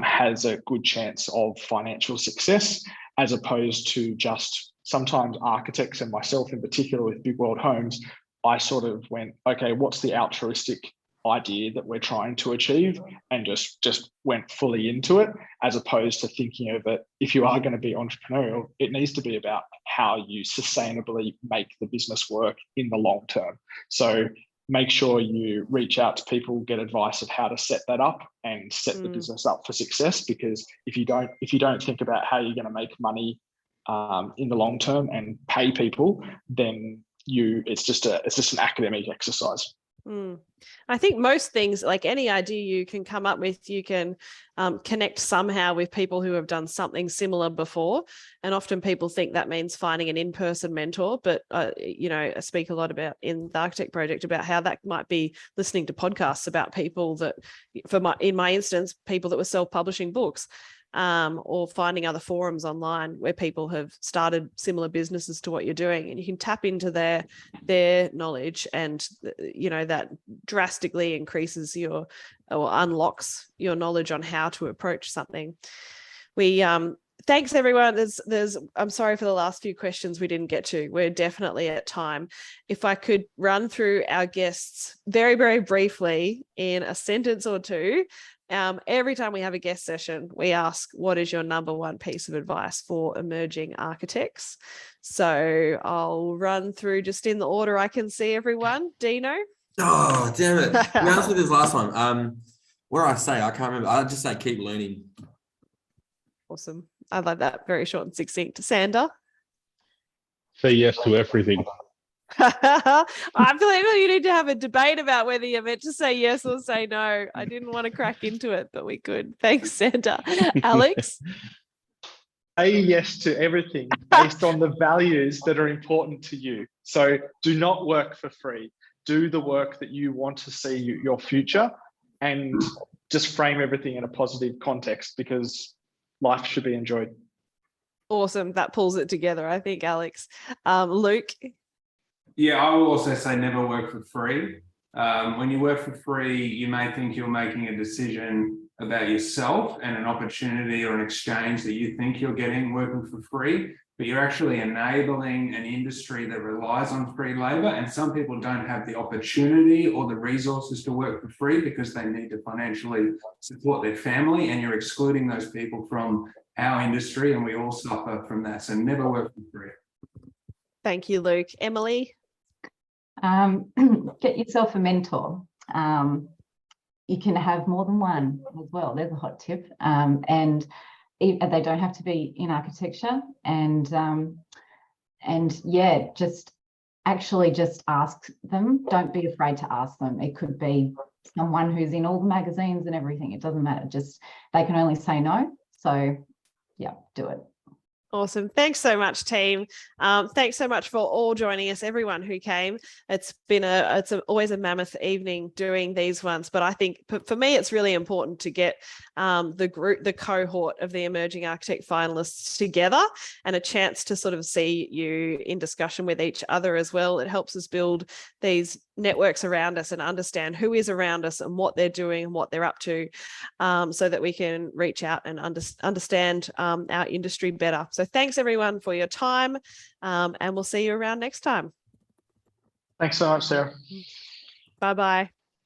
has a good chance of financial success, as opposed to just sometimes architects, and myself in particular with Big World Homes, I sort of went, okay, what's the altruistic idea that we're trying to achieve, and just went fully into it, as opposed to thinking of it, if you are going to be entrepreneurial, it needs to be about how you sustainably make the business work in the long term. So make sure you reach out to people, get advice of how to set that up and set the business up for success, because if you don't think about how you're going to make money in the long term and pay people, then it's just an academic exercise. I think most things, like any idea you can come up with, you can connect somehow with people who have done something similar before. And often people think that means finding an in-person mentor. But, I speak a lot about in the Architect Project about how that might be listening to podcasts about people that, in my instance, people that were self-publishing books. Or finding other forums online where people have started similar businesses to what you're doing, and you can tap into their knowledge, and that drastically increases or unlocks your knowledge on how to approach something. We thanks everyone. I'm sorry for the last few questions we didn't get to. We're definitely at time. If I could run through our guests very, very briefly in a sentence or two, every time we have a guest session, we ask, what is your number one piece of advice for emerging architects? So I'll run through just in the order I can see everyone. Dino? Oh, damn it. To be honest with this last one, what do I say? I can't remember. I'll just say keep learning. Awesome. I like that. Very short and succinct. Sander? Say yes to everything. I feel like you need to have a debate about whether you're meant to say yes or say no. I didn't want to crack into it, but we could. Thanks, Santa. Alex? Say yes to everything based on the values that are important to you. So do not work for free. Do the work that you want to see your future, and just frame everything in a positive context, because life should be enjoyed. Awesome. That pulls it together, I think, Alex. Luke? Yeah, I will also say never work for free. When you work for free, you may think you're making a decision about yourself and an opportunity or an exchange that you think you're getting working for free, but you're actually enabling an industry that relies on free labor. And some people don't have the opportunity or the resources to work for free because they need to financially support their family, and you're excluding those people from our industry, and we all suffer from that. So never work for free. Thank you, Luke. Emily? Get yourself a mentor. You can have more than one as well. There's a hot tip. And they don't have to be in architecture. And yeah, just ask them. Don't be afraid to ask them. It could be someone who's in all the magazines and everything. It doesn't matter. Just, they can only say no. So yeah, do it. Awesome. Thanks so much, team. Thanks so much for all joining us, everyone who came. It's always a mammoth evening doing these ones, but I think for me, it's really important to get the cohort of the emerging architect finalists together and a chance to sort of see you in discussion with each other as well. It helps us build these networks around us and understand who is around us and what they're doing and what they're up to, so that we can reach out and understand our industry better. So thanks everyone for your time, and we'll see you around next time. Thanks so much, Sarah. Bye-bye.